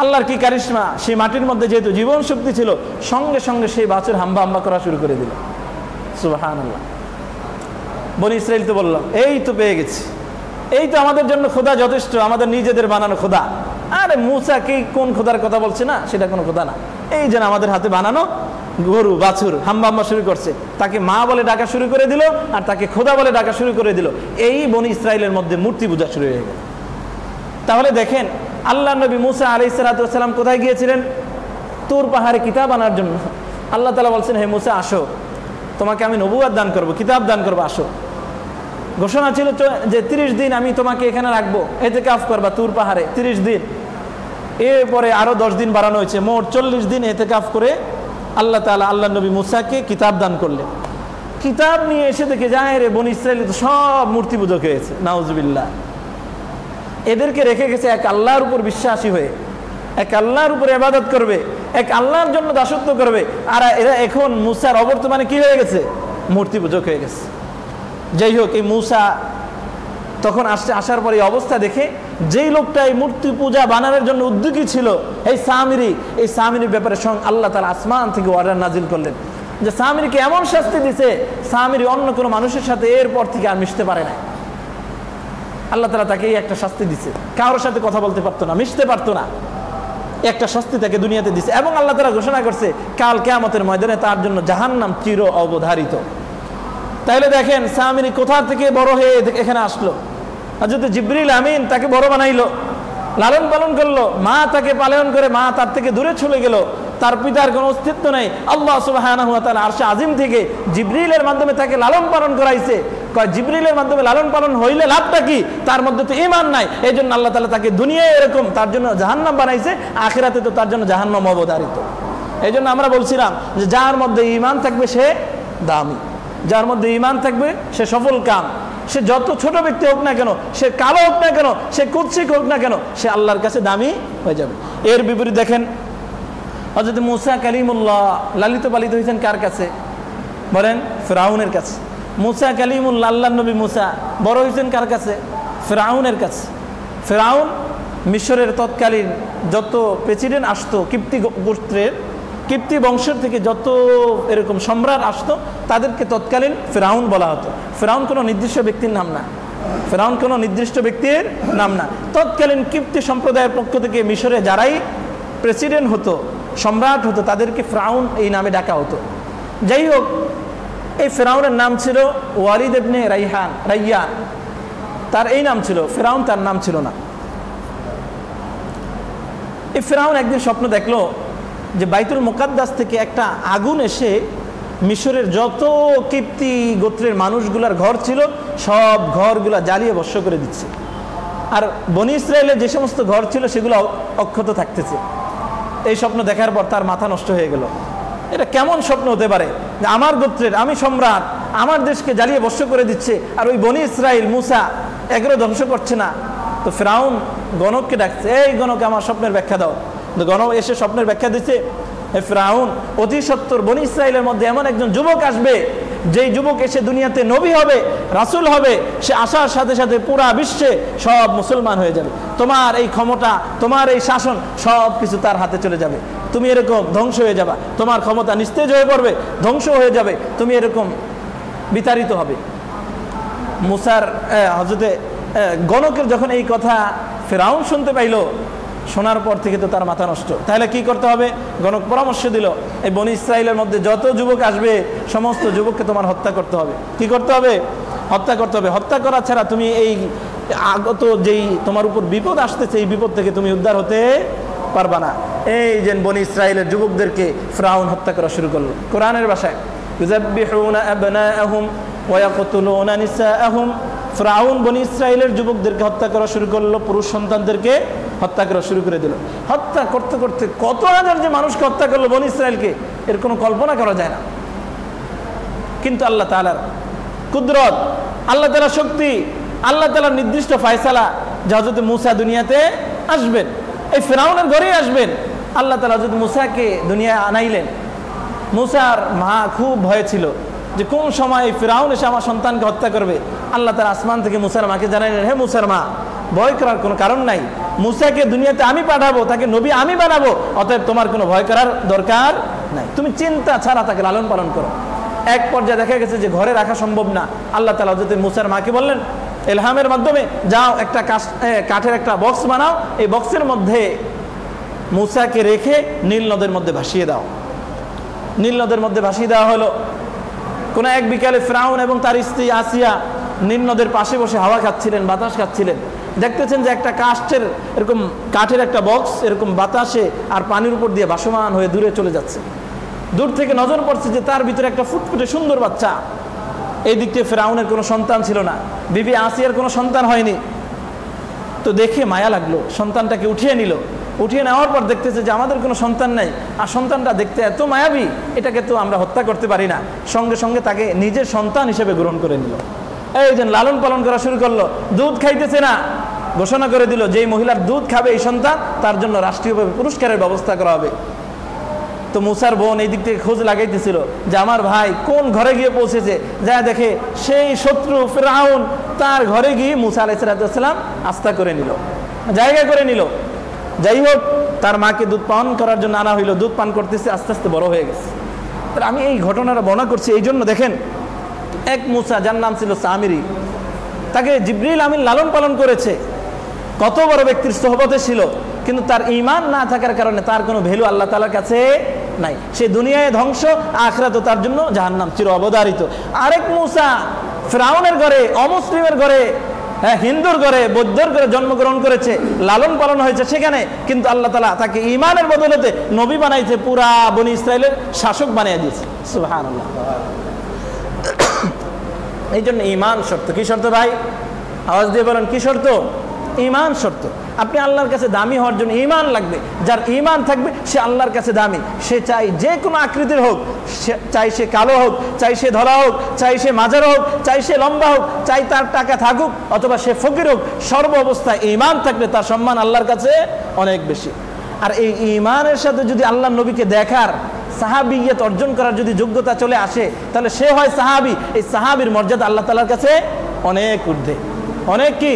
আল্লাহর কি কারিশমা, সেই মাটির মধ্যে যেহেতু জীবন শক্তি ছিল, সঙ্গে সঙ্গে সেই বাছুর হাম্বা হাম্বা করা শুরু করে দিল। সুবহানাল্লাহ। বনি ইসরাইল তো বললাম, এই তো পেয়ে গেছি, এই তো আমাদের জন্য খোদা যথেষ্ট, আমাদের নিজেদের বানানো খোদা। আরে মুসা কি কোন খোদার কথা বলছে না, সেটা কোনো খোদা না, এই যেন আমাদের হাতে বানানো গরু বাছুর হাম্বা হাম্বা শুরু করছে, তাকে মা বলে ডাকা শুরু করে দিল, আর তাকে খোদা বলে ডাকা শুরু করে দিল। এই বনি ইসরাইলের মধ্যে মূর্তি পূজা শুরু হয়ে গেল। তাহলে দেখেন, আল্লাহ নবী মুসা আলাইহিস সালাতু ওয়াস সালাম কোথায় গিয়েছিলেন? তুর পাহাড়ে কিতাব আনার জন্য। আল্লাহ তাআলা বলছেন, হে মুসা আসো, তোমাকে আমি নবুয়ত দান করব, কিতাব দান করবো, আসো। ঘোষণা ছিল যে 30 দিন আমি তোমাকে এখানে রাখবো, ইতিকাফ করবা তুর পাহাড়ে 30 দিন। এরপরে আরো 10 দিন বাড়ানো হয়েছে, মোট 40 দিন ইতিকাফ করে আল্লাহ তাআলা আল্লাহ নবী মুসাকে কিতাব দান করলেন। কিতাব নিয়ে এসে দেখে যায় রে বনি ইসরাইল তো সব মূর্তি পূজক হয়েছে, নাউজুবিল্লাহ। এদেরকে রেখে গেছে এক আল্লাহর উপর বিশ্বাসী হয়ে, এক আল্লাহর উপর ইবাদত করবে, এক আল্লাহর জন্য দাসত্ব করবে, আর এরা এখন মুসার অবর্তমানে কি হয়ে গেছে? মূর্তি পূজক হয়ে গেছে। যাই হোক, এই মুসা তখন আসার পরে এই অবস্থা দেখে যেই লোকটা এই মূর্তি পূজা বানানোর জন্য উদ্যোগী ছিল, এই সামিরির ব্যাপারে আল্লাহ তাআলা আসমান থেকে অর্ডার নাজিল করলেন যে সামিরিকে এমন শাস্তি দিছে, সামিরি অন্য কোনো মানুষের সাথে এরপর থেকে আর মিশতে পারে না। আল্লাহ তাআলা তাকে এই একটা শাস্তি দিছে, কারোর সাথে কথা বলতে পারতো না, মিশতে পারতো না, একটা শাস্তি তাকে দুনিয়াতে দিছে। এবং আল্লাহ তাআলা ঘোষণা করছে কাল কিয়ামতের ময়দানে তার জন্য জাহান্নাম চির অবধারিত। তাহলে দেখেন সামিরি কোথা থেকে বড় হয়ে এখানে আসলো। হযরত জিবরিল আমিন তাকে বড় বানাইলো, লালন পালন করলো, মা তাকে পালন করে মা তার থেকে দূরে চলে গেল, তার পিতার কোনো অস্তিত্ব নেই। আল্লাহ সুবহানাহু ওয়া তাআলা আরশে আজিম থেকে জিবরিলের মাধ্যমে তাকে লালন পালন করাইছে। কয় জিবরিলের মাধ্যমে লালন পালন হইলে লাভটা কি? তার মধ্যে তো ঈমান নাই, এই জন্য আল্লাহ তাআলা তাকে দুনিয়ায় এরকম তার জন্য জাহান্নাম বানাইছে, আখিরাতে তো তার জন্য জাহান্নাম অবধারিত। এই জন্য আমরা বলছিলাম যে যার মধ্যে ঈমান থাকবে সে দামি, যার মধ্যে ঈমান থাকবে সে সফল কাম। সে যত ছোট ব্যক্তি হোক না কেন, সে কালো হোক না কেন, সে কুৎসিত হোক না কেন, সে আল্লাহর কাছে দামি হয়ে যাবে। এর বিপরীত দেখেন হযরত মুসা কালিমুল্লাহ লালিত পালিত হয়েছেন কার কাছে বলেন? ফিরআউনের কাছে। মুসা কালিমুল্লাহ, আল্লাহর নবী মুসা বড় হয়েছেন কার কাছে? ফিরআউনের কাছে। ফিরআউন মিশরের তৎকালীন যত প্রেসিডেন্ট আসতো কিপ্তি গোত্রের, কিপ্তি বংশের থেকে যত এরকম সম্রাট আসতো তাদেরকে তৎকালীন ফিরআউন বলা হতো। ফিরআউন কোনো নির্দিষ্ট ব্যক্তির নাম না, ফিরআউন কোনো নির্দিষ্ট ব্যক্তির নাম না। তৎকালীন কিপ্তি সম্প্রদায়ের পক্ষ থেকে মিশরে যারাই প্রেসিডেন্ট হতো, সম্রাট হতো, তাদেরকে ফিরআউন এই নামে ডাকা হতো। যাই হোক, এই ফিরআউনের নাম ছিল ওয়ালিদ ইবনে রাইয়ান, তার এই নাম ছিল। ফিরআউন তার নাম ছিল না। এই ফিরআউন একদিন স্বপ্ন দেখলো যে বাইতুল মুকাদ্দাস থেকে একটা আগুন এসে মিশরের যত কিপ্তি গোত্রের মানুষগুলার ঘর ছিল সব ঘরগুলা জ্বালিয়ে ভস্ম করে দিচ্ছে, আর বনি ইসরায়েলের যে সমস্ত ঘর ছিল সেগুলো অক্ষত থাকতেছে। এই স্বপ্ন দেখার পর তার মাথা নষ্ট হয়ে গেল। এটা কেমন স্বপ্ন হতে পারে যে আমার গোত্রের, আমি সম্রাট, আমার দেশকে জ্বালিয়ে ভস্ম করে দিচ্ছে, আর ওই বনি ইসরায়েল মুসা এগুলো ধ্বংস করছে না। তো ফিরআউন গণককে ডাকছে, এই গণক আমার স্বপ্নের ব্যাখ্যা দাও। তো গণক এসে স্বপ্নের ব্যাখ্যা দিচ্ছে, হে ফিরআউন, অতি সত্বর বনি ইসরায়েলের মধ্যে এমন একজন যুবক আসবে, যেই যুবক এসে দুনিয়াতে নবী হবে, রাসূল হবে, সে আসার সাথে সাথে পুরা বিশ্বে সব মুসলমান হয়ে যাবে। তোমার এই ক্ষমতা, তোমার এই শাসন সব কিছু তার হাতে চলে যাবে, তুমি এরকম ধ্বংস হয়ে যাবা, তোমার ক্ষমতা নিস্তেজ হয়ে পড়বে, ধ্বংস হয়ে যাবে, তুমি এরকম বিতাড়িত হবে। মুসার হযরতে গণকের যখন এই কথা ফিরআউন শুনতে পাইল, শোনার পর থেকে তো তার মাথা নষ্ট। তাহলে কি করতে হবে? গণক পরামর্শ দিল, এই বনি ইসরায়েলের মধ্যে যত যুবক আসবে সমস্ত যুবককে তোমার হত্যা করতে হবে। কি করতে হবে? হত্যা করতে হবে। হত্যা করা ছাড়া তুমি এই আগত যেই তোমার উপর বিপদ আসতেছে, এই বিপদ থেকে তুমি উদ্ধার হতে পারবা না। এই যে বনি ইসরায়েলের যুবকদেরকে ফিরআউন হত্যা করা শুরু করলো। কোরআনের ভাষায় ইউযাব্বিহুনা আবনাআহুম ওয়া ইয়াকতুলুনা নিসাআহুম, ফিরআউন বনি ইসরায়েলের যুবকদেরকে হত্যা করা শুরু করলো, পুরুষ সন্তানদেরকে হত্যা করা শুরু করে দিল। হত্যা করতে করতে কত হাজার যে মানুষকে হত্যা করলো বনি ইসরায়েলকে, এর কোনো কল্পনা করা যায় না। কিন্তু আল্লাহ তাআলার কুদরত, আল্লাহ তাআলার শক্তি, আল্লাহ তাআলার নির্দিষ্ট ফয়সালা যে হযরত মুসা দুনিয়াতে আসবেন, এই ফিরআউনের ঘরেই আসবেন। আল্লাহ তাআলা হযরত মুসাকে দুনিয়ায় আনাইলেন। মুসার মা খুব ভয়ে ছিল যে কোন সময় ফিরআউন এসে আমার সন্তানকে হত্যা করবে। আল্লাহ তাআলা আসমান থেকে মুসার মাকে জানাইলেন, হে মুসার মা, ভয় করার কোনো কারণ নাই, মুসাকে দুনিয়াতে আমি পাঠাবো, তাকে নবী আমি বানাবো, অতএব তোমার কোনো ভয় করার দরকার নাই, তুমি চিন্তা ছাড়া তাকে লালন পালন করো। এক পর্যায়ে দেখা গেছে যে ঘরে রাখা সম্ভব না। আল্লাহ তাআলা হযরত মুসার মাকে বললেন ইলহামের মাধ্যমে, যাও একটা কাঠের একটা বক্স বানাও, এই বক্সের মধ্যে মুসাকে রেখে নীল নদের মধ্যে ভাসিয়ে দাও। নীল নদের মধ্যে ভাসিয়ে দেওয়া হলো। কোনো এক বিকালে ফিরআউন এবং তার স্ত্রী আসিয়া নীল নদের পাশে বসে হাওয়া খাচ্ছিলেন, বাতাস খাচ্ছিলেন। দেখতেছেন যে একটা কাঠের একটা বক্স এরকম বাতাসে আর পানির উপর দিয়ে ভাসমান হয়ে দূরে চলে যাচ্ছে। দূর থেকে নজর পড়ছে যে তার ভিতরে একটা ফুটফুটে সুন্দর বাচ্চা। এই দিক থেকে ফিরআউনের কোনো সন্তান ছিল না, বিবি আসিয়ার কোনো সন্তান হয়নি। তো দেখে মায়া লাগলো, সন্তানটাকে উঠিয়ে নিল। উঠিয়ে নেওয়ার পর দেখতেছে যে আমাদের কোনো সন্তান নাই, আর সন্তানটা দেখতে এত মায়াবী, এটাকে তো আমরা হত্যা করতে পারি না। সঙ্গে সঙ্গে তাকে নিজের সন্তান হিসেবে গ্রহণ করে নিল। এই যে লালন পালন করা শুরু করলো। দুধ খাইতেছে না, ঘোষণা করে দিল যেই মহিলার দুধ খাবে এই সন্তান, তার জন্য রাষ্ট্রীয়ভাবে পুরস্কারের ব্যবস্থা করা হবে। তো মুসার বোন এই দিক থেকে খোঁজ লাগাইতেছিল যে আমার ভাই কোন ঘরে গিয়ে পৌঁছেছে। যা দেখে সেই শত্রু ফিরআউন তার ঘরে গিয়ে মুসা আলাইহিস সালাম আস্থা করে নিল, জায়গা করে নিল। যাই হোক, তার মাকে দুধ পান করার জন্য আনা হইল। দুধ পান করতেছে, আস্তে আস্তে বড় হয়ে গেছে। আমি এই ঘটনাটা বর্ণনা করছি এই জন্য, দেখেন এক মুসা যার নাম ছিল সামিরি, তাকে জিবরিল আমিন লালন পালন করেছে, কত বড় ব্যক্তির সোহবতে ছিল, কিন্তু তার ঈমান না থাকার কারণে তার কোনো ভ্যালু আল্লাহ তাআলার কাছে নাই। সে দুনিয়ায় ধ্বংস, আখিরাতে তার জন্য জাহান্নাম চির অবধারিত। আরেক মুসা ফিরআউনের ঘরে, অমুসলিমের ঘরে, হিন্দুর ঘরে, বৌদ্ধর ঘরে জন্মগ্রহণ করেছে, লালন পালন হয়েছে সেখানে, কিন্তু আল্লাহ তাআলা তাকে ঈমানের বদলতে নবী বানাইছে, পুরা বনি ইসরায়েলের শাসক বানিয়ে দিয়েছে। সুবহানাল্লাহ। এই জন্য ঈমান শর্ত। কি শর্ত ভাই? আওয়াজ দিয়ে বলেন, কি শর্ত? ঈমান শর্ত। আপনি আল্লাহর কাছে দামি হওয়ার জন্য ঈমান লাগবে। যার ঈমান থাকবে সে আল্লাহর কাছে দামি। সে চাই যে কোনো আকৃতির হোক, চাই সে কালো হোক, চাই সে ধলা হোক, চাই সে মাঝার হোক, চাই সে লম্বা হোক, চাই তার টাকা থাকুক অথবা সে ফকির হোক, সর্ব অবস্থায় ঈমান থাকলে তার সম্মান আল্লাহর কাছে অনেক বেশি। আর এই ঈমানের সাথে যদি আল্লাহর নবীকে দেখার, সাহাবিয়ত অর্জন করার যদি যোগ্যতা চলে আসে, তাহলে সে হয় সাহাবি। এই সাহাবির মর্যাদা আল্লাহ তাআলার কাছে অনেক ঊর্ধ্বে, অনেক কি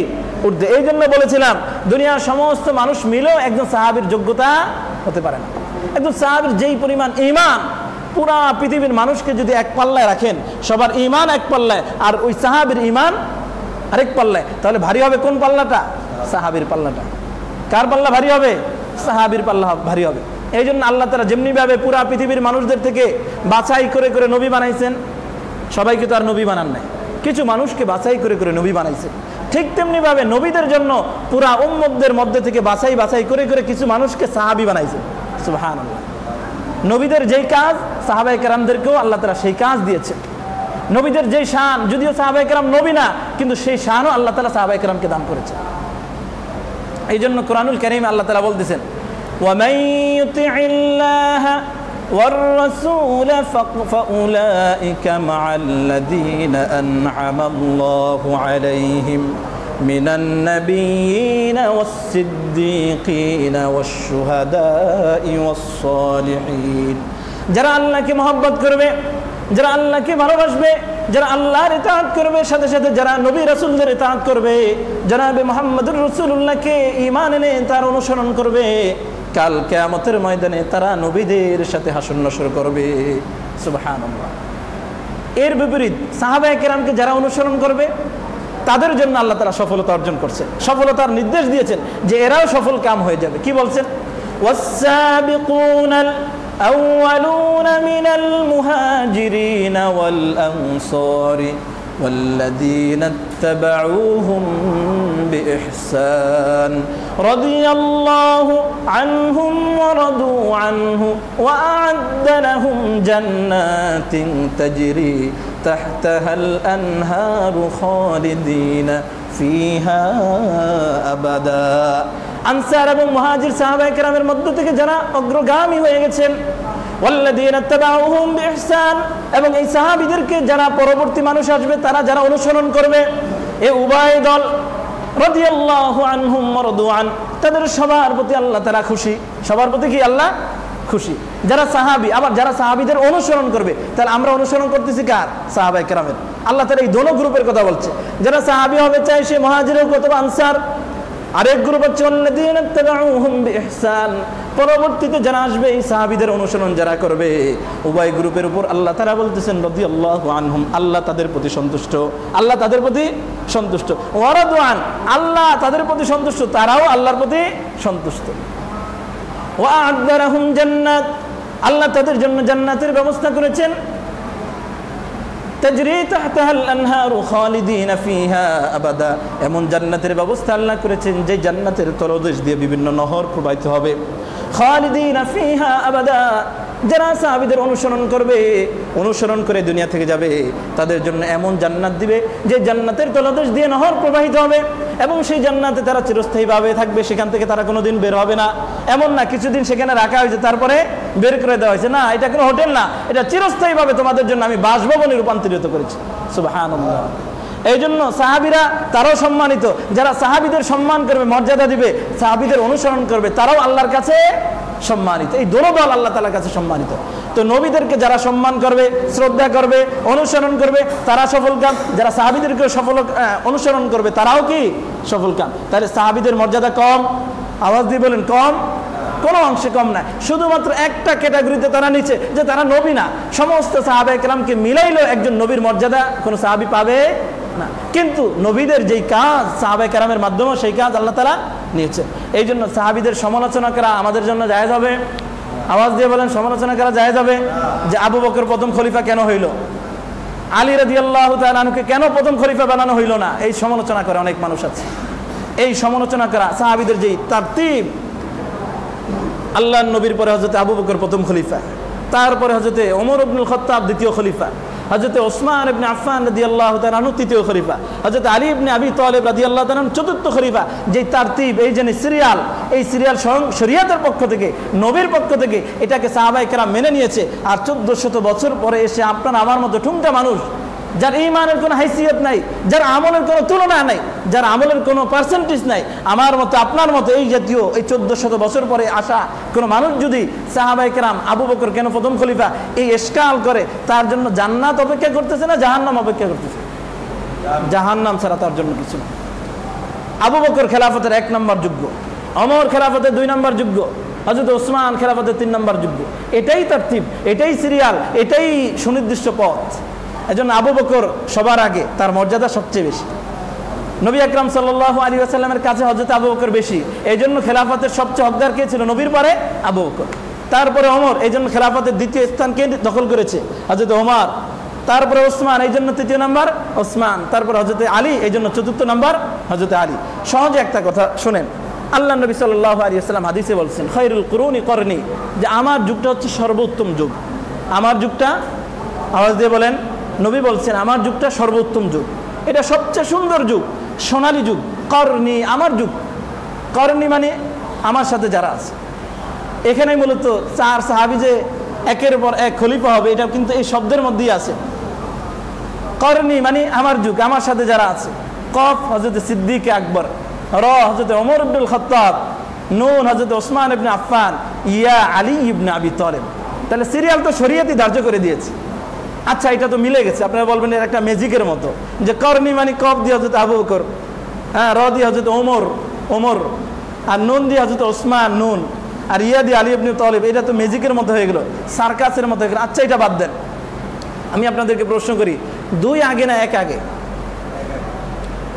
ঊর্ধ্বে। এই জন্য বলেছিলাম দুনিয়ার সমস্ত মানুষ মিলেও একজন সাহাবীর যোগ্যতা হতে পারে না। একজন সাহাবীর যেই পরিমাণ ঈমান, পুরা পৃথিবীর মানুষকে যদি এক পাল্লায় রাখেন, সবার ঈমান এক পাল্লায় আর ওই সাহাবীর ঈমান আরেক পাল্লায়, তাহলে ভারী হবে কোন পাল্লাটা? সাহাবীর পাল্লাটা। কার পাল্লা ভারী হবে? সাহাবীর পাল্লা ভারী হবে। এই জন্য আল্লাহ তাআলা যেমনিভাবে পুরা পৃথিবীর মানুষদের থেকে বাছাই করে করে নবী বানাইছেন, সবাইকে তো আর নবী বানান নাই, কিছু মানুষকে বাছাই করে করে নবী বানাইছেন। ঠিক তেমনিভাবে নবীদের জন্য পুরা উম্মতদের মধ্যে থেকে বাছাই বাছাই করে করে কিছু মানুষকে সাহাবী বানাইছেন। সুবহানাল্লাহ। নবীদের যেই কাজ সাহাবায়ে কেরামদেরকেও আল্লাহ তাআলা সেই কাজ দিয়েছেন। নবীদের যেই শান, যদিও সাহাবায়ে কেরাম নবী না, কিন্তু সেই শানও আল্লাহ তাআলা সাহাবায়ে কেরামকে দান করেছেন। এই জন্য কোরআনুল কারীমে আল্লাহ তাআলা বলতেছেন, ওয়ামান ইউতিইল্লাহ ওয়ার রাসূল ফাউলাইকা মাআল্লাযীনা আন'আমাল্লাহু আলাইহিম মিনান নাবিয়্যিনা ওয়াস-সিদ্দীকিনা ওয়াশ-শুহাদা'i ওয়াস-সালিহিন। যারা আল্লাহকে মহব্বত করবে, যারা আল্লাহকে ভালোবাসবে, যারা আল্লাহর ইতাআত করবে, সাথে সাথে যারা নবী রাসূলদের ইতাআত করবে, জনাবে মুহাম্মদুর রাসূলুল্লাহকে ঈমান এনে তার অনুসরণ করবে, কাল কিয়ামতের ময়দানে তারা নবীদের সাথে হাসর নসর করবে। সুবহানাল্লাহ। এর বিপরীত সাহাবায়ে কেরামকে যারা অনুসরণ করবে তাদের জন্য আল্লাহ তাআলা সফলতা অর্জন করছেন, সফলতার নির্দেশ দিয়েছেন যে এরাও সফল কাম হয়ে যাবে। কি বলছেন? ওয়াস-সাবিকুনাল أولون من المهاجرين والأنصار والذين اتبعوهم بإحسان رضي الله عنهم ورضوا عنه وأعد لهم جنات تجري تحتها الأنهار خالدين فيها أبدا। আনসার এবং মুহাজির সাহাবায়ে কেরামের মধ্য থেকে যারা অগ্রগামী হয়ে গেছেন, ওয়াল্লাযীনা তাবাউহুম বিইহসান, এবং এই সাহাবীদেরকে যারা পরবর্তী মানুষ আসবে তারা যারা অনুসরণ করবে, এই উভয় দল রাদিয়াল্লাহু আনহুম ওয়া রাদু আন, তাদের সবার প্রতি আল্লাহ তাআলা খুশি। সবার প্রতি কি আল্লাহ খুশি? যারা সাহাবী, আবার যারা সাহাবীদের অনুসরণ করবে, তাহলে আমরা অনুসরণ করতেছি কার? সাহাবায়ে কেরামের। আল্লাহ তাআলা এই দোনো গ্রুপের কথা বলছে। যারা সাহাবী হবে, চাই সে মুহাজির হোক অথবা আনসার। আরেক গ্রুপ হচ্ছে আল্লাযীনা তাবাউহুম বিইহসান, পরবর্তীতে যারা আসবে এই সাহাবীদের অনুসরণ যারা করবে। উভয় গ্রুপের উপর আল্লাহ তাআলা বলতেছেন রাদিয়াল্লাহু আনহুম, আল্লাহ তাদের প্রতি সন্তুষ্ট, আল্লাহ তাদের প্রতি সন্তুষ্ট। ওয়া রাদু আন, আল্লাহ তাদের প্রতি সন্তুষ্ট, তারাও আল্লাহর প্রতি সন্তুষ্ট। ওয়া আ'আদ্দা লাহুম জান্নাত, আল্লাহ তাদের জন্য জান্নাতের ব্যবস্থা করেছেন। তাজরি তাহতাহাল আনহারু খালিদিনা ফিহা আবাদা, এমন জান্নাতের ব্যবস্থা আল্লাহ করেছেন যে জান্নাতের তলদেশ দিয়ে বিভিন্ন নহর প্রবাহিত হবে। খালিদিনা ফিহা আবাদা, যারা সাহাবীদের অনুসরণ করবে, অনুসরণ করে দুনিয়া থেকে যাবে, তাদের জন্য এমন জান্নাত দিবে যে জান্নাতের তলদেশ দিয়ে নহর প্রবাহিত হবে, এবং সেই জান্নাতে তারা চিরস্থায়ীভাবে থাকবে, সেখান থেকে তারা কোনোদিন বের হবে না। এমন না কিছুদিন সেখানে রাখা হয়েছে তারপরে বের করে দেওয়া হয়েছে, না, এটা কোনো হোটেল না, এটা চিরস্থায়ীভাবে তোমাদের জন্য আমি বাসভবনে রূপান্তরিত করেছি। সুবহানাল্লাহ। এই জন্য সাহাবীরা তারাও সম্মানিত, যারা সাহাবীদের সম্মান করবে, মর্যাদা দিবে, সাহাবীদের অনুসরণ করবে, তারাও আল্লাহর কাছে সম্মানিত। এই দোনো দল আল্লাহ তাআলার কাছে সম্মানিত। তো নবীদেরকে যারা সম্মান করবে, শ্রদ্ধা করবে, অনুসরণ করবে, তারা সফল কাম। যারা সাহাবীদেরকে অনুসরণ করবে তারাও কি সফল কাম। তাহলে সাহাবীদের মর্যাদা কম? আওয়াজ দিয়ে বলেন কম? কোনো অংশে কম না, শুধুমাত্র একটা ক্যাটাগরিতে তারা নিচে, যে তারা নবী না। সমস্ত সাহাবায়ে কেরামকে মিলাইলেও একজন নবীর মর্যাদা কোনো সাহাবী পাবে না। কিন্তু নবীদের যেই কাজ সাহাবায়ে কেরামের মাধ্যমে সেই কাজ আল্লাহ তাআলা নিয়েছেন। এই জন্য সাহাবীদের সমালোচনা করা আমাদের জন্য জায়েজ হবে? আওয়াজ দিয়ে বলেন, সমালোচনা করা জায়েজ হবে? যে আবু বকর প্রথম খলিফা কেন হইল, আলী রাদিয়াল্লাহু তাআলা আনহুকে কেন প্রথম খলিফা বানানো হইল না, এই সমালোচনা করে অনেক মানুষ আছে। এই সমালোচনা করা সাহাবীদের যেই তারতিব, আল্লাহর নবীর পরে হযরত আবু বকর প্রথম খলিফা, তারপরে হযরত ওমর ইবনুল খাত্তাব দ্বিতীয় খলিফা, হযরত ওসমান ইবনে আফফান রাদিয়াল্লাহু তাআলা আনহু তৃতীয় খলিফা, হযরত আলী ইবনে আবি তালিব রাদিয়াল্লাহু তাআলা আনহু চতুর্থ খলিফা। যে তারতিব, এই যে সিরিয়াল, এই সিরিয়াল শরীয়তের পক্ষ থেকে, নবীর পক্ষ থেকে এটাকে সাহাবায়ে কেরাম মেনে নিয়েছে। আর 1400 বছর পরে এসে আপনার আমার মতো ঠুমকা মানুষ, যার ঈমানের কোনো হাইসিয়ত নাই, যার আমলের কোনো তুলনা নাই, যার আমলের কোনো পার্সেন্টেজ নাই, আমার মতো আপনার মতো এই জাতীয় এই 1400 বছর পরে আসা কোনো মানুষ যদি সাহাবায়ে কেরাম আবু বকর কেন প্রথম খলিফা এই ইশকাল করে, তার জন্য জান্নাত অপেক্ষা করতেছে না জাহান্নাম অপেক্ষা করতেছে? জাহান্নাম ছাড়া তার জন্য কিছু না। আবু বকর খেলাফতের 1 নম্বর যোগ্য, ওমর খেলাফতের 2 নম্বর যোগ্য, হযরত ওসমান খেলাফতের 3 নম্বর যোগ্য। এটাই তারতিব, এটাই সিরিয়াল, এটাই সুনির্দিষ্ট পথ। এজন্য আবু বকর সবার আগে, তার মর্যাদা সবচেয়ে বেশি। নবী আকরাম সাল্লাল্লাহু আলাইহি ওয়াসাল্লামের কাছে হযরত আবু বকর বেশি, এই জন্য খেলাফতের সবচেয়ে হকদার কে ছিল? নবীর পরে আবু বকর, তারপরে ওমর, এই জন্য খেলাফতের দ্বিতীয় স্থানকে দখল করেছে হযরত ওমর, তারপরে ওসমান, এই জন্য 3 নম্বর ওসমান, তারপরে হযরত আলী, এই জন্য 4র্থ নম্বর হযরত আলী। সহজে একটা কথা শুনেন, আল্লাহ নবী সাল্লাল্লাহু আলাইহি ওয়াসাল্লাম হাদিসে বলছেন খায়রুল কুরুনি করনি, যে আমার যুগটা হচ্ছে সর্বোত্তম যুগ। আমার যুগটা, আওয়াজ দিয়ে বলেন, নবী বলছেন আমার যুগটা সর্বোত্তম যুগ, এটা সবচেয়ে সুন্দর যুগ, সোনালী যুগ। করনি, আমার যুগ। করনি মানে আমার সাথে যারা আছে। এখানে মূলত 4 সাহাবী যে একের পর এক খলিফা হবে, এটা কিন্তু এই শব্দের মধ্যেই আছে। করনি মানে আমার যুগ, আমার সাথে যারা আছে। কফ হযরত সিদ্দিক আকবর, র হযরত ওমর ইবনুল খাত্তাব, নুন হযরত ওসমান ইবনে আফফান, ইয়া আলী ইবনে আবি তালেব। তাহলে সিরিয়াল তো শরীয়তই ধার্য করে দিয়েছে। আচ্ছা, এটা তো মিলে গেছে। আপনারা বলবেন এর একটা ম্যাজিকের মতো, যে করনি মানে কফ দিয়ে হযরত আবু বকর, হ্যাঁ, র দিয়ে হযরত ওমর, আর নুন দিয়ে হযরত ওসমান, নুন, আর ইয়া দিয়ে আলী ইবনে তালেব। এটা তো ম্যাজিকের মতো হয়ে গেল, সার্কাসের মতো হয়ে গেল। আচ্ছা, এটা বাদ দেন। আমি আপনাদেরকে প্রশ্ন করি, 2 আগে না 1 আগে?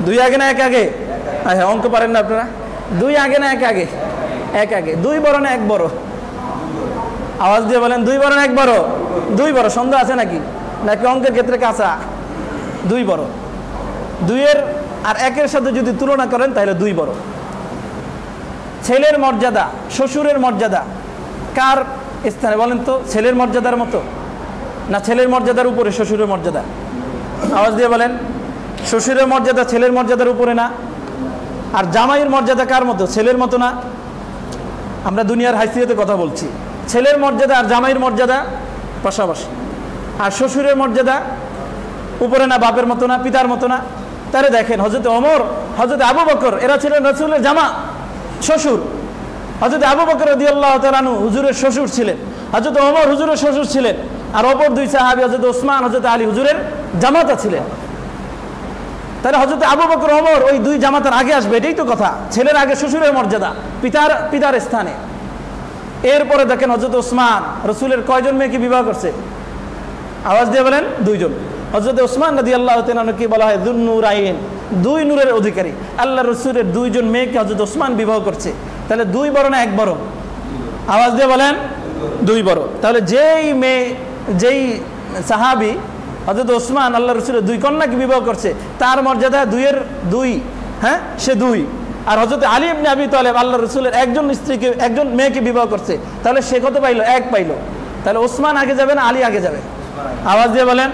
2 আগে না 1 আগে? হ্যাঁ, অঙ্ক পারেন না আপনারা? 2 আগে না 1 আগে? 1 আগে। 2 বড় না 1 বড়? আওয়াজ দিয়ে বলেন, 2 বড় না 1 বড়? 2 বড়। সন্দেহ আছে নাকি? নাকি অঙ্কের ক্ষেত্রে কাঁচা? 2 বড়। 2 এর আর 1 এর সাথে যদি তুলনা করেন তাহলে 2 বড়। ছেলের মর্যাদা, শ্বশুরের মর্যাদা কার স্থানে বলেন তো? ছেলের মর্যাদার মতো, না ছেলের মর্যাদার উপরে শ্বশুরের মর্যাদা? আওয়াজ দিয়ে বলেন। শ্বশুরের মর্যাদা ছেলের মর্যাদার উপরে না? আর জামাইয়ের মর্যাদা কার মতো? ছেলের মতো না? আমরা দুনিয়ার হাইসিয়তে কথা বলছি। ছেলের মর্যাদা আর জামাইয়ের মর্যাদা পাশাপাশি। আর শ্বশুরের মর্যাদা উপরে না? বাপের মতো না? পিতার মতো না? তাহলে দেখেন, হযরত ওমর, হযরত আবু বকর, এরা ছিলেন রাসূলের জামা, শ্বশুর। হযরত আবু বকর রাদিয়াল্লাহু তাআলা আনহু হুজুরের শ্বশুর ছিলেন, হযরত ওমর হুজুরের শ্বশুর ছিলেন, আর অপর 2 সাহাবী হযরত ওসমান, হযরত আলী হুজুরের জামাতা ছিলেন। তাহলে হযরত আবু বকর, ওমর ওই 2 জামাতার আগে আসবে, এটাই তো কথা। ছেলের আগে শ্বশুরের মর্যাদা, পিতার স্থানে। এরপরে দেখেন হযরত ওসমান রাসূলের কয়জন মেয়েকে বিবাহ করছে? আওয়াজ দিয়ে বলেন, 2 জন। হযরত ওসমান রাদিয়াল্লাহু তাআলা আনহুকে বলা হয় যুন-নূরাইন, 2 নূরের অধিকারী। আল্লাহ রাসূলের 2 জন মেয়েকে হযরত ওসমান বিবাহ করছে। তাহলে 2 বড় না 1 বড়? আওয়াজ দিয়ে বলেন, 2 বড়। তাহলে যেই সাহাবী হযরত ওসমান আল্লাহ রাসূলের 2 কন্যাকে বিবাহ করছে, তার মর্যাদা 2 এর 2, হ্যাঁ, সে 2। আর হযরত আলী ইবনে আবি তালেব আল্লাহ রাসূলের একজন মেয়েকে বিবাহ করছে, তাহলে সে কত পাইলো? 1 পাইলো। তাহলে ওসমান আগে যাবে না আলী আগে যাবে? আওয়াজ দিয়ে বলেন।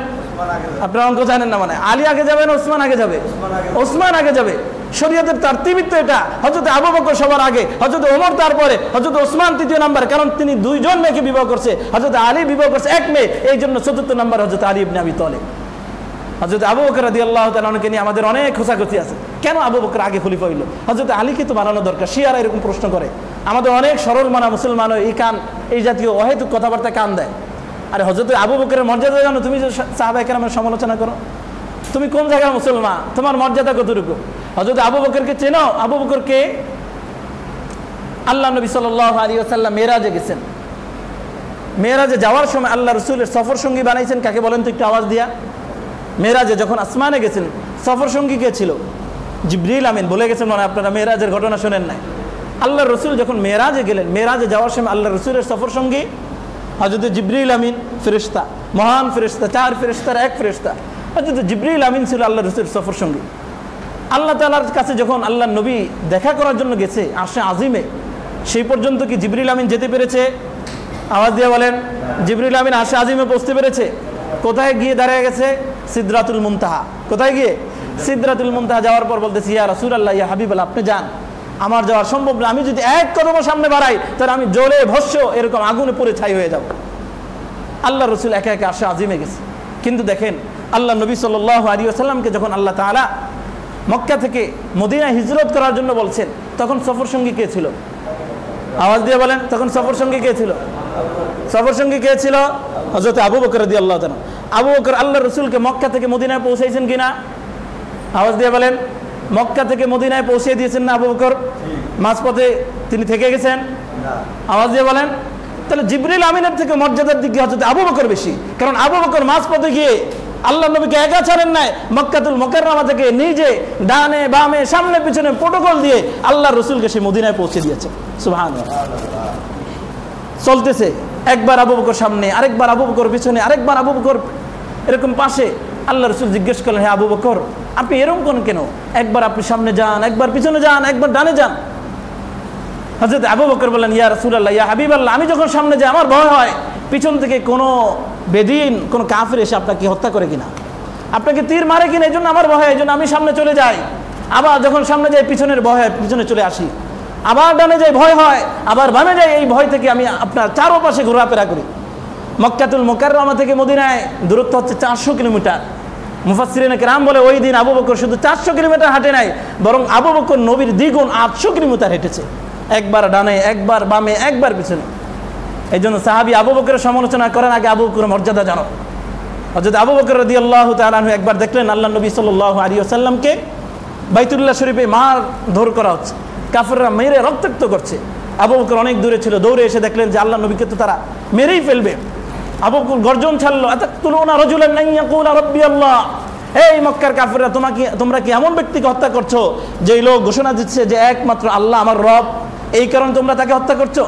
আপনারা অঙ্ক জানেন না মানে? আলী আগে যাবে না ওসমান আগে যাবে? ওসমান আগে যাবে। শরীয়তের তারতিব তো এটা। হযরত আবু বকর সবার আগে, হযরত ওমর তারপরে, হযরত ওসমান 3য় নাম্বার, কারণ তিনি 2 জন মেয়েকে বিবাহ করছে। হযরত আলী বিবাহ করছে 1 মেয়ে, এই জন্য 4র্থ নাম্বার হযরত আলী ইবনে আবি তালেব। হযরত আবু বকর রাদিয়াল্লাহু তাআলা আনহুকে নিয়ে আমাদের অনেক খোঁচাখুচি আছে, কেন আবু বকর আগে খলিফা হইল? হযরত আলীকে তো বানানো দরকার। শিয়ারা এরকম প্রশ্ন করে। আমাদের অনেক সরল মানা মুসলমান এই জাতীয় অহেতুক কথাবার্তা কান দেয়। আরে হযরত আবু বকরের মর্যাদা জানো তুমি? যে সাহাবায়ে কেরামের সমালোচনা করো, তুমি কোন জায়গার মুসলমান? তোমার মর্যাদা কতটুকু? হযরত আবু বকরকে চেনো? আবু বকরকে আল্লাহ নবী সাল্লাল্লাহু আলাইহি ওয়াসাল্লাম মেরাজে গেছেন। মেরাজে যাওয়ার সময় আল্লাহ রাসূলের সফর সঙ্গী বানাইছেন কাকে বলেন তো একটু আওয়াজ দিয়া? মেরাজে যখন আসমানে গেছেন, সফর সঙ্গী কে ছিল? জিবরিল আমিন। বলে গেছেন মানে আপনারা মেরাজের ঘটনা শোনেন নাই। আল্লাহ রাসূল যখন মেরাজে গেলেন, মেরাজে যাওয়ার সময় আল্লাহ রাসূলের সফর সঙ্গী হযরত জিবরিল আমিন, ফেরেশতা, মহান ফেরেশতা, 4 ফেরেশতার 1 ফেরেশতা হযরত জিবরিল আমিন ছিল আল্লাহ রাসূলের সফর সঙ্গী। আল্লাহ তাআলার কাছে যখন আল্লাহ নবী দেখা করার জন্য গেছে আরশে আজিমে, সেই পর্যন্ত কি জিবরিল আমিন যেতে পেরেছে? আওয়াজ দিয়ে বলেন। জিবরিল আমিন আরশে আজিমে পৌঁছতে পেরেছে? কোথায় গিয়ে দাঁড়িয়ে গেছে? সিদরাতুল মুনতাহা। কোথায় গিয়ে? সিদরাতুল মুনতাহা যাওয়ার পর বলতেছি, ইয়া রাসূলুল্লাহ, ইয়া হাবিবাল্লাহ, আপনি যান, আমার যাওয়া সম্ভব না। আমি যদি 1 কদম সামনে বাড়াই তাহলে আমি জ্বলে ভস্ম এরকম আগুনে পুড়ে ছাই হয়ে যাব। আল্লাহ রাসূল একা একা আরশে আজিমে গেছে। কিন্তু দেখেন আল্লাহ নবী সাল্লাল্লাহু আলাইহি ওয়াসাল্লামকে যখন আল্লাহ তাআলা মক্কা থেকে মদিনায় হিজরত করার জন্য বলছেন, তখন সফর সঙ্গী কে ছিল? আওয়াজ দিয়ে বলেন, তখন সফর সঙ্গী কে ছিল? সফর সঙ্গী কে ছিল? হযরত আবু বকর রাদিয়াল্লাহু তাআলা। আবু বকর আল্লাহ রাসূলকে মক্কা থেকে মদিনায় পৌঁছাইছেন কিনা? আওয়াজ দিয়ে বলেন। মক্কা থেকে মদিনায় পৌঁছে দিয়েছেন না আবু বকর? মাঝপথে তিনি থেকে গেছেন? আওয়াজ দিয়ে বলেন। তাহলে জিবরিল আমিনের থেকে মর্যাদার দিকে হযরত আবু বকর বেশি, কারণ আবু বকর মাঝপথে গিয়ে আল্লাহ নবীকে একা ছাড়েন নাই, মক্কাতুল মুকাররমা থেকে নিজে ডানে বামে সামনে পিছনে প্রোটোকল দিয়ে আল্লাহ রাসূলকে সে মদিনায় পৌঁছে দিয়েছে। সুবহানাল্লাহ। চলতেছে, একবার আবু বকর সামনে, আরেকবার আবু বকর পিছনে, আরেকবার আবু বকর এরকম পাশে। আল্লাহ রাসূল জিজ্ঞেস করলেন, হে আবু বকর, আপনি এরকম কেন? একবার আপনি সামনে যান, একবার পিছনে যান, একবার ডানে যান। হযরত আবু বকর বললেন, ইয়া রাসূলুল্লাহ, ইয়া হাবিবাল্লাহ, আমি যখন সামনে যাই আমার ভয় হয় পিছন থেকে কোনো বেদিন, কোনো কাফির এসে আপনাকে হত্যা করে কিনা, আপনাকে তীর মারে কিনা, এই জন্য আমার ভয়, এই জন্য আমি সামনে চলে যাই। আবার যখন সামনে যাই পিছনের ভয় হয়, পিছনে চলে আসি। আবার ডানে যাই ভয় হয়, আবার বামে যাই, এই ভয় থেকে আমি আপনার চারপাশে ঘোরাফেরা করি। মক্কাতুল মুকাররমা থেকে মদিনায় দূরত্ব হচ্ছে 400 কিলোমিটার। মুফাসসিরিনে কেরাম বলে ওই দিন আবু বকর শুধু 400 কিলোমিটার হাঁটে নাই, বরং আবু বকর নবীর দ্বিগুণ 800 কিলোমিটার হেঁটেছে, একবার ডানে, একবার বামে, একবার পিছনে। এই জন্য সাহাবী আবু বকরের সমালোচনা করেন আগে আবু বকরের মর্যাদা জানো। হযরত আবু বকর রাদিয়াল্লাহু তাআলা আনহু একবার দেখলেন আল্লাহর নবী সাল্লাল্লাহু আলাইহি ওয়াসাল্লামকে বাইতুল্লাহ শরীফে মারধর করা হচ্ছে, কাফেররা মেরে রক্তাক্ত করছে। আবু বকর অনেক দূরে ছিল, দৌড়ে এসে দেখলেন যে আল্লাহর নবীকে তো তারা মেরেই ফেলবে। আবু বকর গর্জন ছাড়লো, আতাকতুলুনা রাজুলান আন ইয়াকুলা রাব্বি আল্লাহ, এই মক্কার কাফেররা তোমরা কি এমন ব্যক্তিকে হত্যা করছো যেই লোক ঘোষণা দিচ্ছে যে একমাত্র আল্লাহ আমার রব, এই কারণে তোমরা তাকে হত্যা করছো?